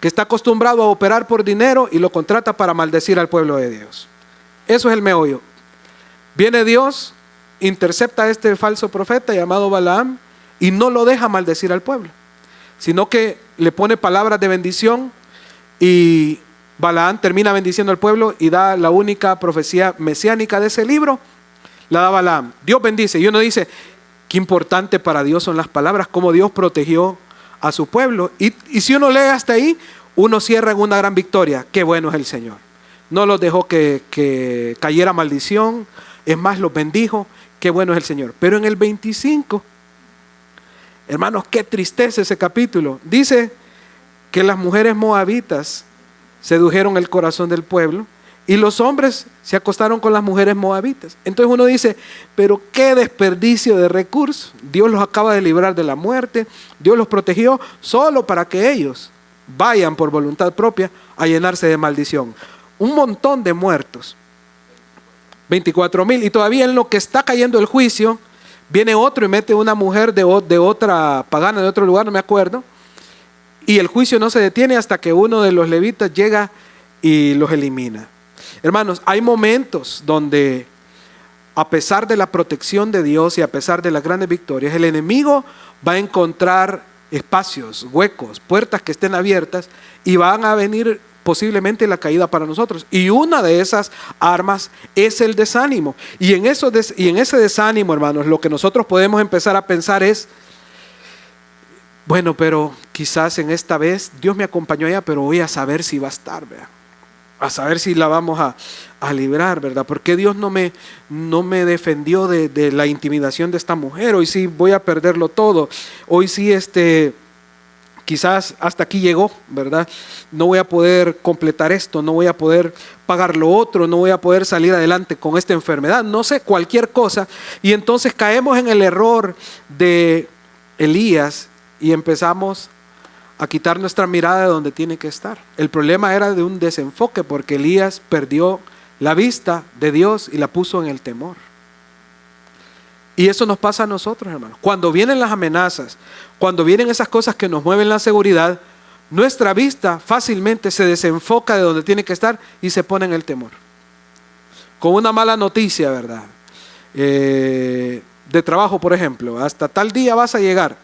que está acostumbrado a operar por dinero y lo contrata para maldecir al pueblo de Dios. Eso es el meollo. Viene Dios, intercepta a este falso profeta llamado Balaam y no lo deja maldecir al pueblo. sino que le pone palabras de bendición y Balaam termina bendiciendo al pueblo y da la única profecía mesiánica de ese libro, la da Balaam. Dios bendice y uno dice, qué importante para Dios son las palabras, cómo Dios protegió a su pueblo. Y si uno lee hasta ahí, uno cierra en una gran victoria. Qué bueno es el Señor. No los dejó que cayera maldición, es más, los bendijo. Qué bueno es el Señor. Pero en el 25, hermanos, qué tristeza ese capítulo. Dice que las mujeres moabitas sedujeron el corazón del pueblo y los hombres se acostaron con las mujeres moabitas. Entonces uno dice, pero qué desperdicio de recursos. Dios los acaba de librar de la muerte, Dios los protegió solo para que ellos vayan por voluntad propia a llenarse de maldición. Un montón de muertos, 24,000, y todavía en lo que está cayendo el juicio, viene otro y mete una mujer de otra pagana, de otro lugar, no me acuerdo, y el juicio no se detiene hasta que uno de los levitas llega y los elimina. Hermanos, hay momentos donde a pesar de la protección de Dios y a pesar de las grandes victorias, el enemigo va a encontrar espacios, huecos, puertas que estén abiertas y van a venir posiblemente la caída para nosotros. Y una de esas armas es el desánimo. Y en ese desánimo, hermanos, lo que nosotros podemos empezar a pensar es, bueno, pero quizás en esta vez Dios me acompañó allá, pero voy a saber si va a estar, ¿verdad? A saber si la vamos a librar, ¿verdad? ¿Por qué Dios no me defendió de la intimidación de esta mujer? Hoy sí voy a perderlo todo. Hoy sí quizás hasta aquí llegó, ¿verdad? No voy a poder completar esto, no voy a poder pagar lo otro, no voy a poder salir adelante con esta enfermedad, no sé, cualquier cosa. Y entonces caemos en el error de Elías y empezamos a quitar nuestra mirada de donde tiene que estar. El problema era de un desenfoque porque Elías perdió la vista de Dios y la puso en el temor. Y eso nos pasa a nosotros, hermanos. Cuando vienen las amenazas, cuando vienen esas cosas que nos mueven la seguridad, nuestra vista fácilmente se desenfoca de donde tiene que estar y se pone en el temor. Con una mala noticia, ¿verdad? De trabajo, por ejemplo, hasta tal día vas a llegar.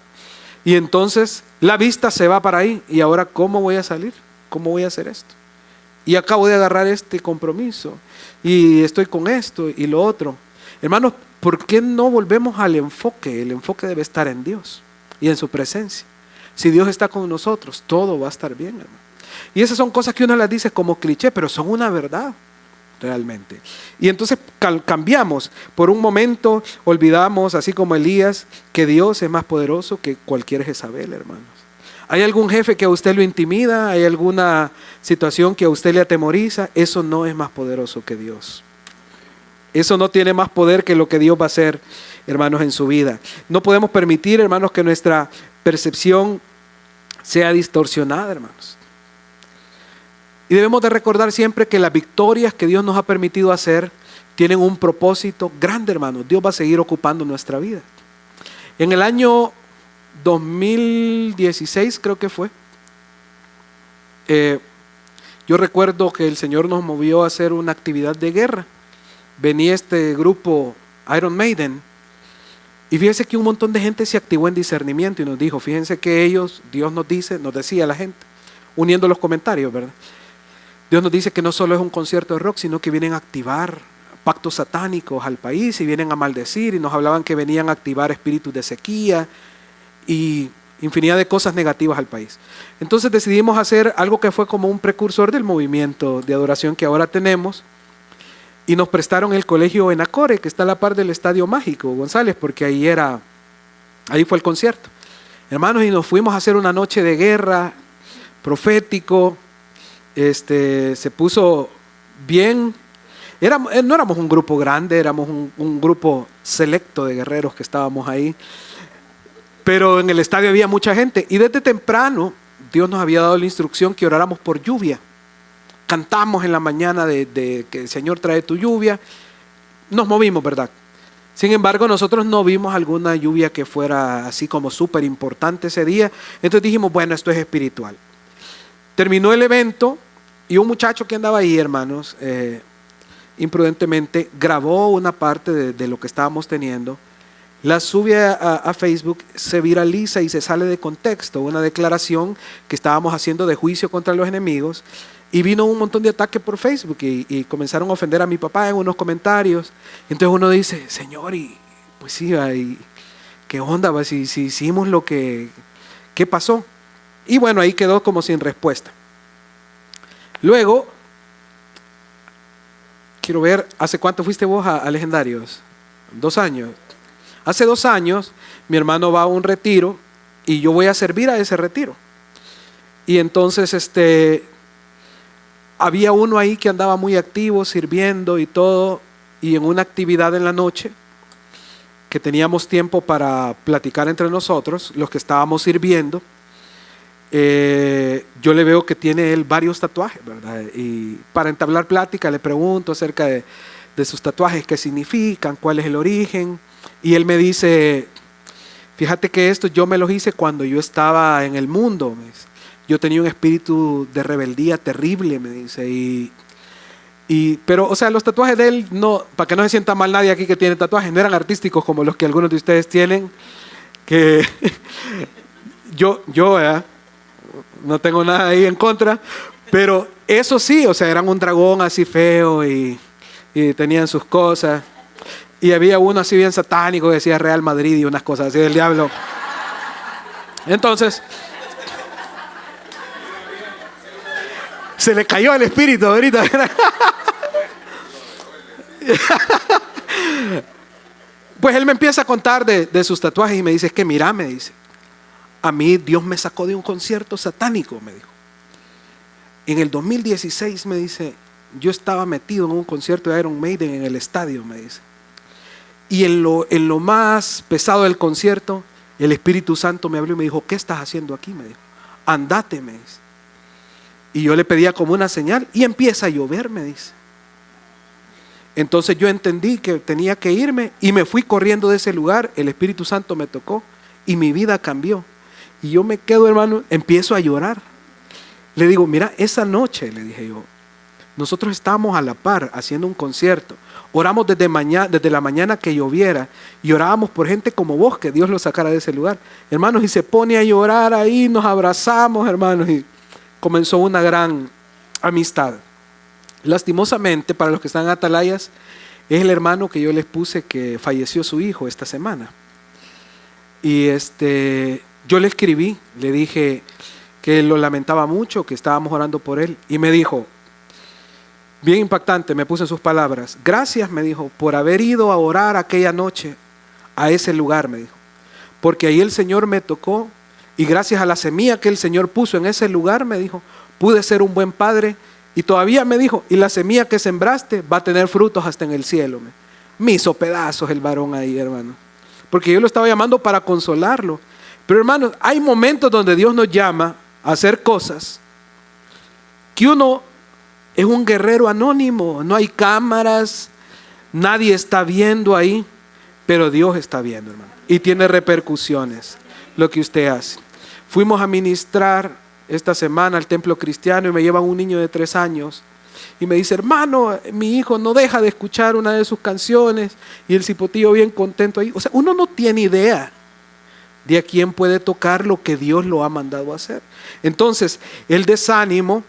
Y entonces la vista se va para ahí. ¿Y ahora cómo voy a salir? ¿Cómo voy a hacer esto? Y acabo de agarrar este compromiso. Y estoy con esto y lo otro. Hermanos, ¿por qué no volvemos al enfoque? El enfoque debe estar en Dios y en su presencia. Si Dios está con nosotros, todo va a estar bien, hermano. Y esas son cosas que uno las dice como cliché, pero son una verdad realmente. Y entonces cambiamos. Por un momento olvidamos, así como Elías, que Dios es más poderoso que cualquier Jezabel, hermanos. ¿Hay algún jefe que a usted lo intimida? ¿Hay alguna situación que a usted le atemoriza? Eso no es más poderoso que Dios. Eso no tiene más poder que lo que Dios va a hacer, hermanos, en su vida. No podemos permitir, hermanos, que nuestra percepción sea distorsionada, hermanos. Y debemos de recordar siempre que las victorias que Dios nos ha permitido hacer tienen un propósito grande, hermanos. Dios va a seguir ocupando nuestra vida. En el año 2016 creo que fue, yo recuerdo que el Señor nos movió a hacer una actividad de guerra. Venía este grupo Iron Maiden y fíjense que un montón de gente se activó en discernimiento y nos dijo, fíjense que ellos, Dios nos decía la gente, uniendo los comentarios, ¿verdad? Dios nos dice que no solo es un concierto de rock, sino que vienen a activar pactos satánicos al país y vienen a maldecir, y nos hablaban que venían a activar espíritus de sequía y infinidad de cosas negativas al país. Entonces decidimos hacer algo que fue como un precursor del movimiento de adoración que ahora tenemos, y nos prestaron el colegio Enacore, que está a la par del Estadio Mágico González, porque ahí fue el concierto. Hermanos, y nos fuimos a hacer una noche de guerra profético. Se puso bien. No éramos un grupo grande, éramos un grupo selecto de guerreros que estábamos ahí, pero en el estadio había mucha gente y desde temprano Dios nos había dado la instrucción que oráramos por lluvia. Cantamos en la mañana de que el Señor trae tu lluvia. Nos movimos, ¿verdad? Sin embargo, nosotros no vimos alguna lluvia que fuera así como súper importante ese día. Entonces dijimos, bueno, esto es espiritual. Terminó el evento y un muchacho que andaba ahí, hermanos, imprudentemente grabó una parte de lo que estábamos teniendo la sube a Facebook, se viraliza y se sale de contexto, una declaración que estábamos haciendo de juicio contra los enemigos, y vino un montón de ataques por Facebook y comenzaron a ofender a mi papá en unos comentarios. Entonces uno dice, Señor, y pues sí, y ¿qué onda? Va? Si hicimos lo que... ¿Qué pasó? Y bueno, ahí quedó como sin respuesta. Luego, quiero ver, ¿hace cuánto fuiste vos a Legendarios? 2 años. Hace 2 años, mi hermano va a un retiro y yo voy a servir a ese retiro. Y entonces, había uno ahí que andaba muy activo, sirviendo y todo, y en una actividad en la noche, que teníamos tiempo para platicar entre nosotros, los que estábamos sirviendo, yo le veo que tiene él varios tatuajes, ¿verdad? Y para entablar plática le pregunto acerca de sus tatuajes, qué significan, cuál es el origen, y él me dice, fíjate que esto yo me los hice cuando yo estaba en el mundo, me dice. Yo tenía un espíritu de rebeldía terrible, me dice, pero, o sea, los tatuajes de él, no, para que no se sienta mal nadie aquí que tiene tatuajes, no eran artísticos como los que algunos de ustedes tienen, que yo no tengo nada ahí en contra, pero eso sí, o sea, eran un dragón así feo y tenían sus cosas, y había uno así bien satánico que decía Real Madrid y unas cosas así del diablo. Entonces, se le cayó el espíritu ahorita. Pues él me empieza a contar de sus tatuajes y me dice, es que mira, me dice, a mí Dios me sacó de un concierto satánico, me dijo. En el 2016, me dice, yo estaba metido en un concierto de Iron Maiden en el estadio, me dice. Y en lo más pesado del concierto, el Espíritu Santo me habló y me dijo, ¿qué estás haciendo aquí? Me dijo, andate, me dice. Y yo le pedía como una señal y empieza a llover, me dice. Entonces yo entendí que tenía que irme y me fui corriendo de ese lugar. El Espíritu Santo me tocó y mi vida cambió. Y yo me quedo, hermano, empiezo a llorar. Le digo, mira, esa noche, le dije yo, nosotros estábamos a la par haciendo un concierto. Oramos desde la mañana que lloviera y orábamos por gente como vos, que Dios los sacara de ese lugar. Hermanos, y se pone a llorar ahí, nos abrazamos, hermanos, y comenzó una gran amistad. Lastimosamente, para los que están en Atalayas, es el hermano que yo les puse que falleció su hijo esta semana. Y yo le escribí, le dije que lo lamentaba mucho, que estábamos orando por él, y me dijo, bien impactante, me puso en sus palabras, gracias, me dijo, por haber ido a orar aquella noche a ese lugar, me dijo, porque ahí el Señor me tocó y gracias a la semilla que el Señor puso en ese lugar, me dijo, pude ser un buen padre y todavía me dijo, y la semilla que sembraste va a tener frutos hasta en el cielo. Me hizo pedazos el varón ahí, hermano, porque yo lo estaba llamando para consolarlo. Pero hermanos, hay momentos donde Dios nos llama a hacer cosas que uno es un guerrero anónimo, no hay cámaras, nadie está viendo ahí, pero Dios está viendo, hermano, y tiene repercusiones lo que usted hace. Fuimos a ministrar esta semana al templo cristiano y me llevan un niño de 3 años y me dice, hermano, mi hijo no deja de escuchar una de sus canciones, y el cipotillo bien contento ahí. O sea, uno no tiene idea de a quién puede tocar lo que Dios lo ha mandado a hacer. Entonces, el desánimo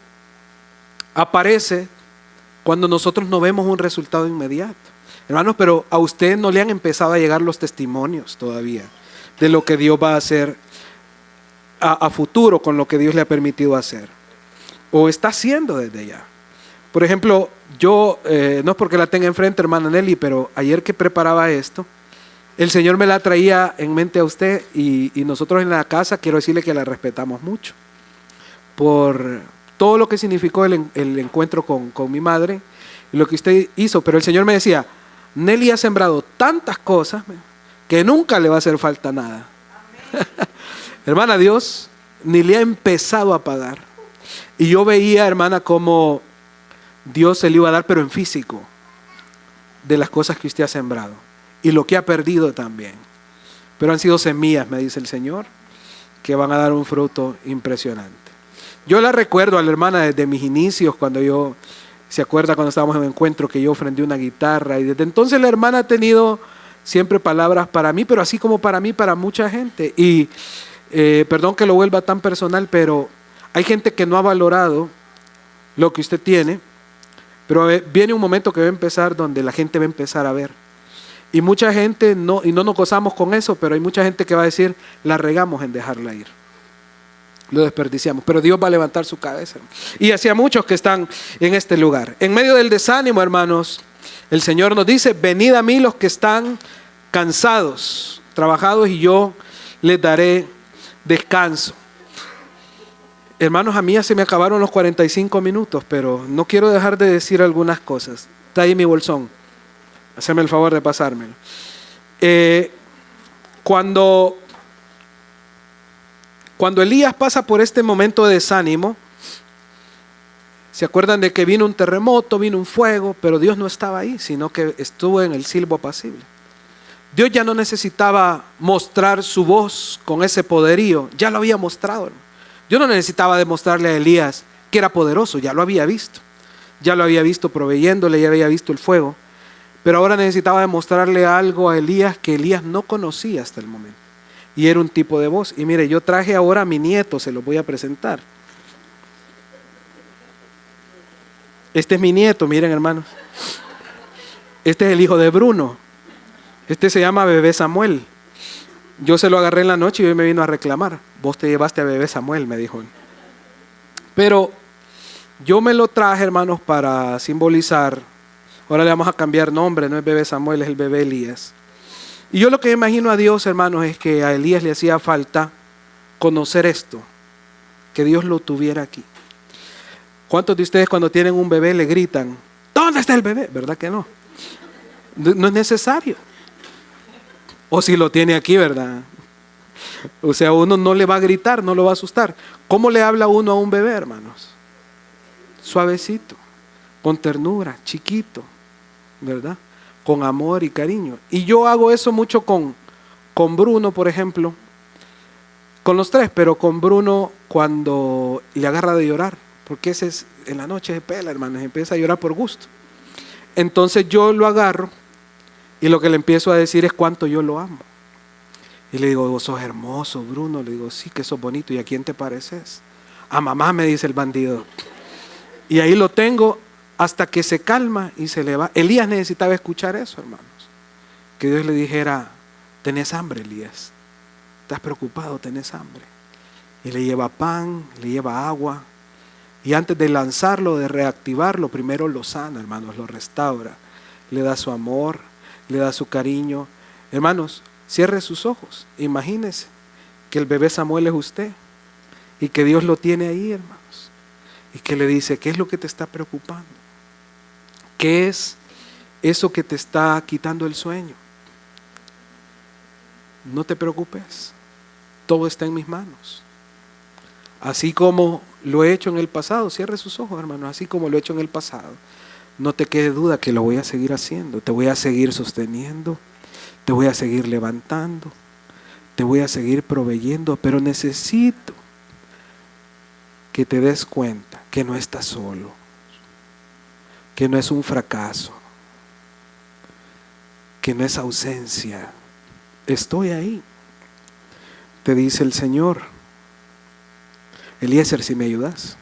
aparece cuando nosotros no vemos un resultado inmediato. Hermanos, pero a usted no le han empezado a llegar los testimonios todavía de lo que Dios va a hacer a futuro con lo que Dios le ha permitido hacer, o está haciendo desde ya. Por ejemplo, yo, no es porque la tenga enfrente, hermana Nelly, pero ayer que preparaba esto, el Señor me la traía en mente a usted, y nosotros en la casa quiero decirle que la respetamos mucho por todo lo que significó el encuentro con mi madre y lo que usted hizo. Pero el Señor me decía, Nelly ha sembrado tantas cosas que nunca le va a hacer falta nada. Hermana, Dios ni le ha empezado a pagar. Y yo veía, hermana, cómo Dios se le iba a dar, pero en físico, de las cosas que usted ha sembrado y lo que ha perdido también. Pero han sido semillas, me dice el Señor, que van a dar un fruto impresionante. Yo la recuerdo a la hermana desde mis inicios, cuando se acuerda cuando estábamos en un encuentro que yo ofrendé una guitarra, y desde entonces la hermana ha tenido siempre palabras para mí, pero así como para mí, para mucha gente. Y perdón que lo vuelva tan personal, pero hay gente que no ha valorado lo que usted tiene, pero viene un momento que va a empezar donde la gente va a empezar a ver. Y mucha gente, no nos gozamos con eso, pero hay mucha gente que va a decir, la regamos en dejarla ir. Lo desperdiciamos, pero Dios va a levantar su cabeza. Y hacia muchos que están en este lugar. En medio del desánimo, hermanos, el Señor nos dice, venid a mí los que están cansados, trabajados, y yo les daré descanso. Hermanos, a mí ya se me acabaron los 45 minutos, pero no quiero dejar de decir algunas cosas. Está ahí mi bolsón. Haceme el favor de pasármelo. Cuando Elías pasa por este momento de desánimo, ¿se acuerdan de que vino un terremoto, vino un fuego? Pero Dios no estaba ahí, sino que estuvo en el silbo apacible. Dios ya no necesitaba mostrar su voz con ese poderío, ya lo había mostrado. Dios no necesitaba demostrarle a Elías que era poderoso, ya lo había visto. Ya lo había visto proveyéndole, ya había visto el fuego. Pero ahora necesitaba demostrarle algo a Elías que Elías no conocía hasta el momento. Y era un tipo de voz. Y mire, yo traje ahora a mi nieto, se lo voy a presentar. Este es mi nieto, miren hermanos. Este es el hijo de Bruno. Este se llama Bebé Samuel. Yo se lo agarré en la noche y hoy me vino a reclamar. Vos te llevaste a Bebé Samuel, me dijo. Pero yo me lo traje, hermanos, para simbolizar. Ahora le vamos a cambiar nombre, no es Bebé Samuel, es el bebé Elías. Y yo lo que imagino a Dios, hermanos, es que a Elías le hacía falta conocer esto, que Dios lo tuviera aquí. ¿Cuántos de ustedes cuando tienen un bebé le gritan, ¿dónde está el bebé? ¿Verdad que no? No es necesario. O si lo tiene aquí, ¿verdad? O sea, uno no le va a gritar, no lo va a asustar. ¿Cómo le habla uno a un bebé, hermanos? Suavecito, con ternura, chiquito, ¿verdad? Con amor y cariño. Y yo hago eso mucho con Bruno, por ejemplo. Con los tres, pero con Bruno cuando le agarra de llorar. Porque ese es, en la noche se pela, hermanos, empieza a llorar por gusto. Entonces yo lo agarro y lo que le empiezo a decir es cuánto yo lo amo. Y le digo, vos sos hermoso, Bruno. Le digo, sí, que sos bonito. ¿Y a quién te pareces? A mamá, me dice el bandido. Y ahí lo tengo hasta que se calma y se le va. Elías necesitaba escuchar eso, hermanos. Que Dios le dijera, tenés hambre, Elías. Estás preocupado, tenés hambre. Y le lleva pan, le lleva agua. Y antes de lanzarlo, de reactivarlo, primero lo sana, hermanos, lo restaura. Le da su amor, le da su cariño. Hermanos, cierre sus ojos. Imagínese que el bebé Samuel es usted. Y que Dios lo tiene ahí, hermanos. Y que le dice, ¿qué es lo que te está preocupando? ¿Qué es eso que te está quitando el sueño? No te preocupes. Todo está en mis manos. Así como lo he hecho en el pasado, cierre sus ojos, hermanos, así como lo he hecho en el pasado, no te quede duda que lo voy a seguir haciendo, te voy a seguir sosteniendo, te voy a seguir levantando, te voy a seguir proveyendo, pero necesito que te des cuenta que no estás solo, que no es un fracaso, que no es ausencia, estoy ahí, te dice el Señor. Eliezer, si me ayudas.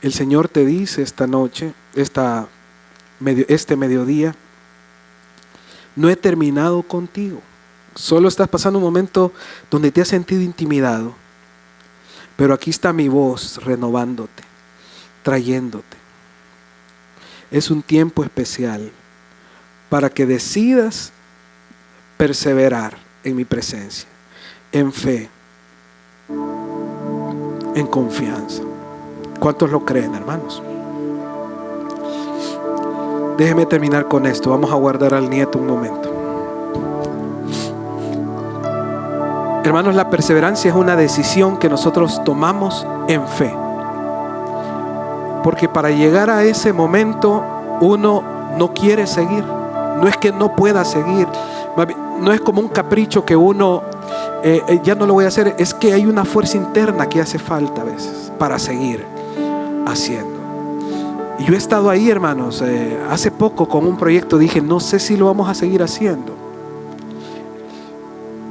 El Señor te dice esta noche, este mediodía, no he terminado contigo. Solo estás pasando un momento donde te has sentido intimidado. Pero aquí está mi voz renovándote, trayéndote. Es un tiempo especial para que decidas perseverar en mi presencia, en fe, en confianza. ¿Cuántos lo creen, hermanos? Déjeme terminar con esto. Vamos a guardar al nieto un momento. Hermanos, la perseverancia es una decisión que nosotros tomamos en fe. Porque para llegar a ese momento uno no quiere seguir. No es que no pueda seguir. No es como un capricho que uno ya no lo voy a hacer. Es que hay una fuerza interna que hace falta a veces para seguir haciendo. Y yo he estado ahí, hermanos, hace poco con un proyecto. Dije, no sé si lo vamos a seguir haciendo.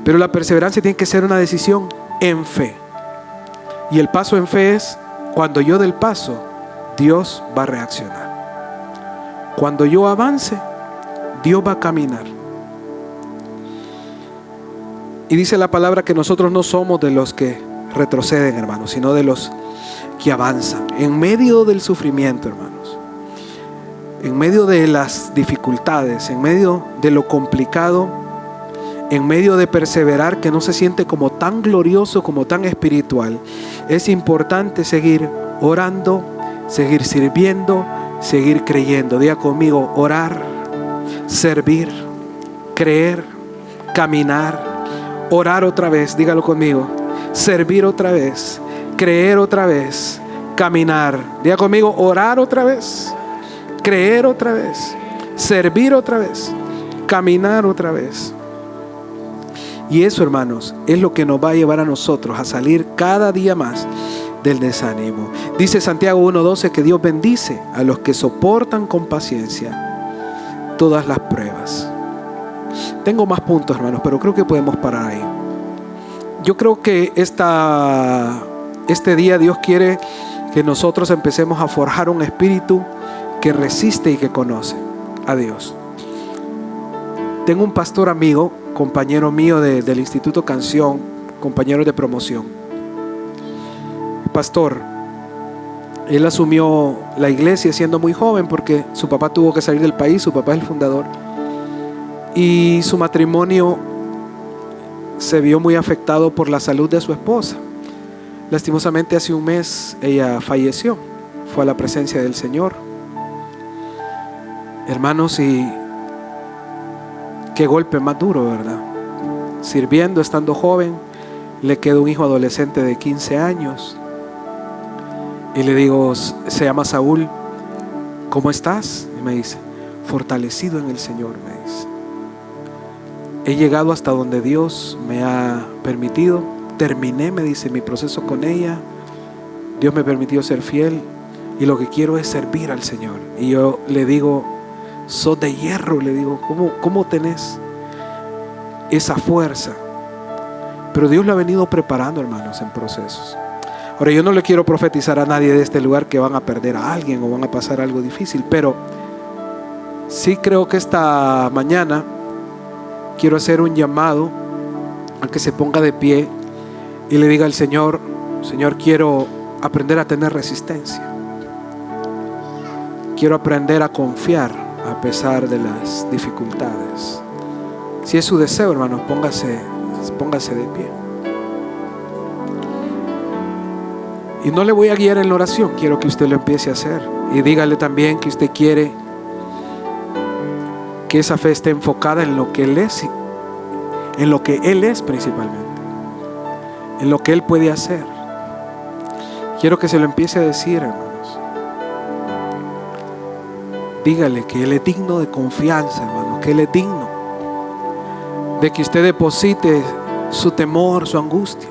Pero la perseverancia tiene que ser una decisión en fe. Y el paso en fe es, cuando yo dé el paso, Dios va a reaccionar. Cuando yo avance, Dios va a caminar. Y dice la palabra que nosotros no somos de los que retroceden, hermanos, sino de los que avanzan. En medio del sufrimiento, hermanos, en medio de las dificultades, en medio de lo complicado, en medio de perseverar, que no se siente como tan glorioso, como tan espiritual, es importante seguir orando, seguir sirviendo, seguir creyendo. Diga conmigo: orar, servir, creer, caminar. Orar otra vez, dígalo conmigo. Servir otra vez, creer otra vez, caminar. Diga conmigo: orar otra vez, creer otra vez, servir otra vez, caminar otra vez. Y eso, hermanos, es lo que nos va a llevar a nosotros a salir cada día más del desánimo. Dice Santiago 1:12 que Dios bendice a los que soportan con paciencia todas las pruebas. Tengo más puntos, hermanos, pero creo que podemos parar ahí. Yo creo que este día Dios quiere que nosotros empecemos a forjar un espíritu que resiste y que conoce a Dios. Tengo un pastor amigo, compañero mío del Instituto Canción, compañero de promoción. Pastor, él asumió la iglesia siendo muy joven porque su papá tuvo que salir del país, su papá es el fundador. Y su matrimonio se vio muy afectado por la salud de su esposa. Lastimosamente hace un mes ella falleció, fue a la presencia del Señor. Hermanos, y qué golpe más duro, ¿verdad? Sirviendo, estando joven, le quedó un hijo adolescente de 15 años. Y le digo, se llama Saúl, ¿cómo estás? Y me dice, fortalecido en el Señor, me dice. He llegado hasta donde Dios me ha permitido. Terminé, me dice, mi proceso con ella. Dios me permitió ser fiel y lo que quiero es servir al Señor. Y yo le digo, sos de hierro, le digo, ¿cómo tenés esa fuerza? Pero Dios lo ha venido preparando, hermanos, en procesos. Ahora, yo no le quiero profetizar a nadie de este lugar que van a perder a alguien o van a pasar algo difícil, pero sí creo que esta mañana quiero hacer un llamado a que se ponga de pie y le diga al Señor, Señor, quiero aprender a tener resistencia. Quiero aprender a confiar a pesar de las dificultades. Si es su deseo, hermanos, póngase de pie. Y no le voy a guiar en la oración, quiero que usted lo empiece a hacer. Y dígale también que usted quiere que esa fe esté enfocada en lo que Él es, en lo que Él es principalmente, en lo que Él puede hacer. Quiero que se lo empiece a decir, hermanos. Dígale que Él es digno de confianza, hermanos, que Él es digno de que usted deposite su temor, su angustia.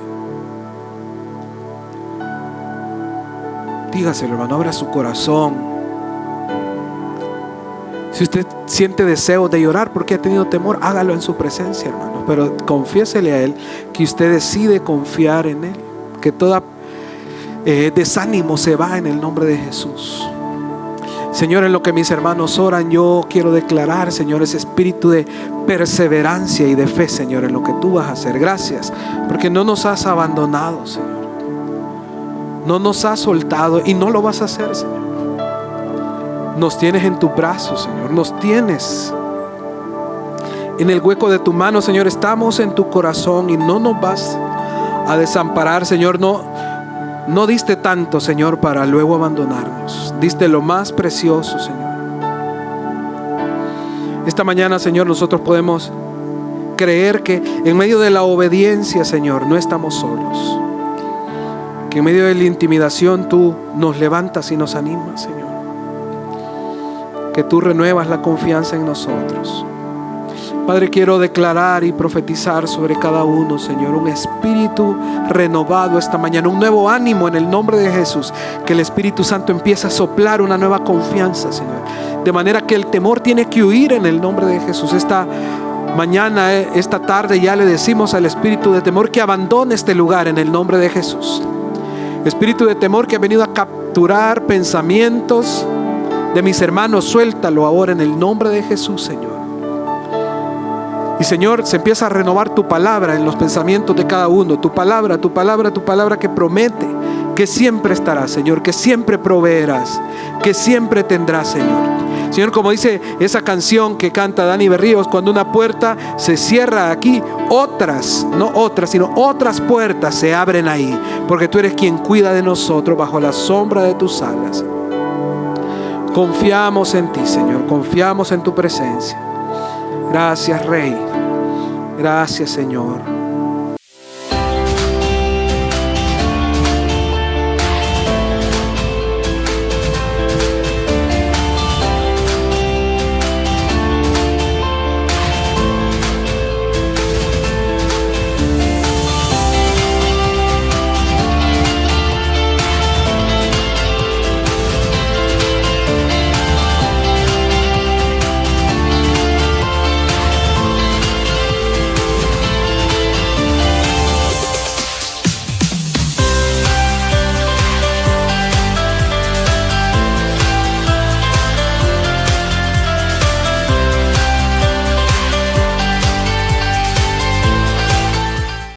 Dígaselo, hermano, abra su corazón. Si usted siente deseo de llorar porque ha tenido temor, hágalo en su presencia, hermano. Pero confiésele a Él que usted decide confiar en Él, que todo desánimo se va en el nombre de Jesús. Señor, en lo que mis hermanos oran, yo quiero declarar, Señor, ese espíritu de perseverancia y de fe, Señor, en lo que tú vas a hacer. Gracias, porque no nos has abandonado, Señor. No nos has soltado y no lo vas a hacer, Señor. Nos tienes en tus brazos, Señor. Nos tienes en el hueco de tu mano, Señor. Estamos en tu corazón y no nos vas a desamparar, Señor. No diste tanto, Señor, para luego abandonarnos. Diste lo más precioso, Señor. Esta mañana, Señor, nosotros podemos creer que en medio de la obediencia, Señor, no estamos solos. Que en medio de la intimidación tú nos levantas y nos animas, Señor. Que tú renuevas la confianza en nosotros. Padre, quiero declarar y profetizar sobre cada uno, Señor, un espíritu renovado esta mañana, un nuevo ánimo en el nombre de Jesús. Que el Espíritu Santo empiece a soplar una nueva confianza, Señor, de manera que el temor tiene que huir en el nombre de Jesús. Esta mañana, esta tarde, ya le decimos al espíritu de temor que abandone este lugar en el nombre de Jesús. Espíritu de temor que ha venido a capturar pensamientos de mis hermanos, suéltalo ahora en el nombre de Jesús, Señor. Y Señor, se empieza a renovar tu palabra en los pensamientos de cada uno. Tu palabra, tu palabra, tu palabra que promete que siempre estarás, Señor, que siempre proveerás, que siempre tendrás, Señor. Señor, como dice esa canción que canta Dani Berríos, cuando una puerta se cierra aquí, otras, no otras, sino otras puertas se abren ahí, porque tú eres quien cuida de nosotros bajo la sombra de tus alas. Confiamos en ti, Señor, confiamos en tu presencia. Gracias, Rey. Gracias, Señor.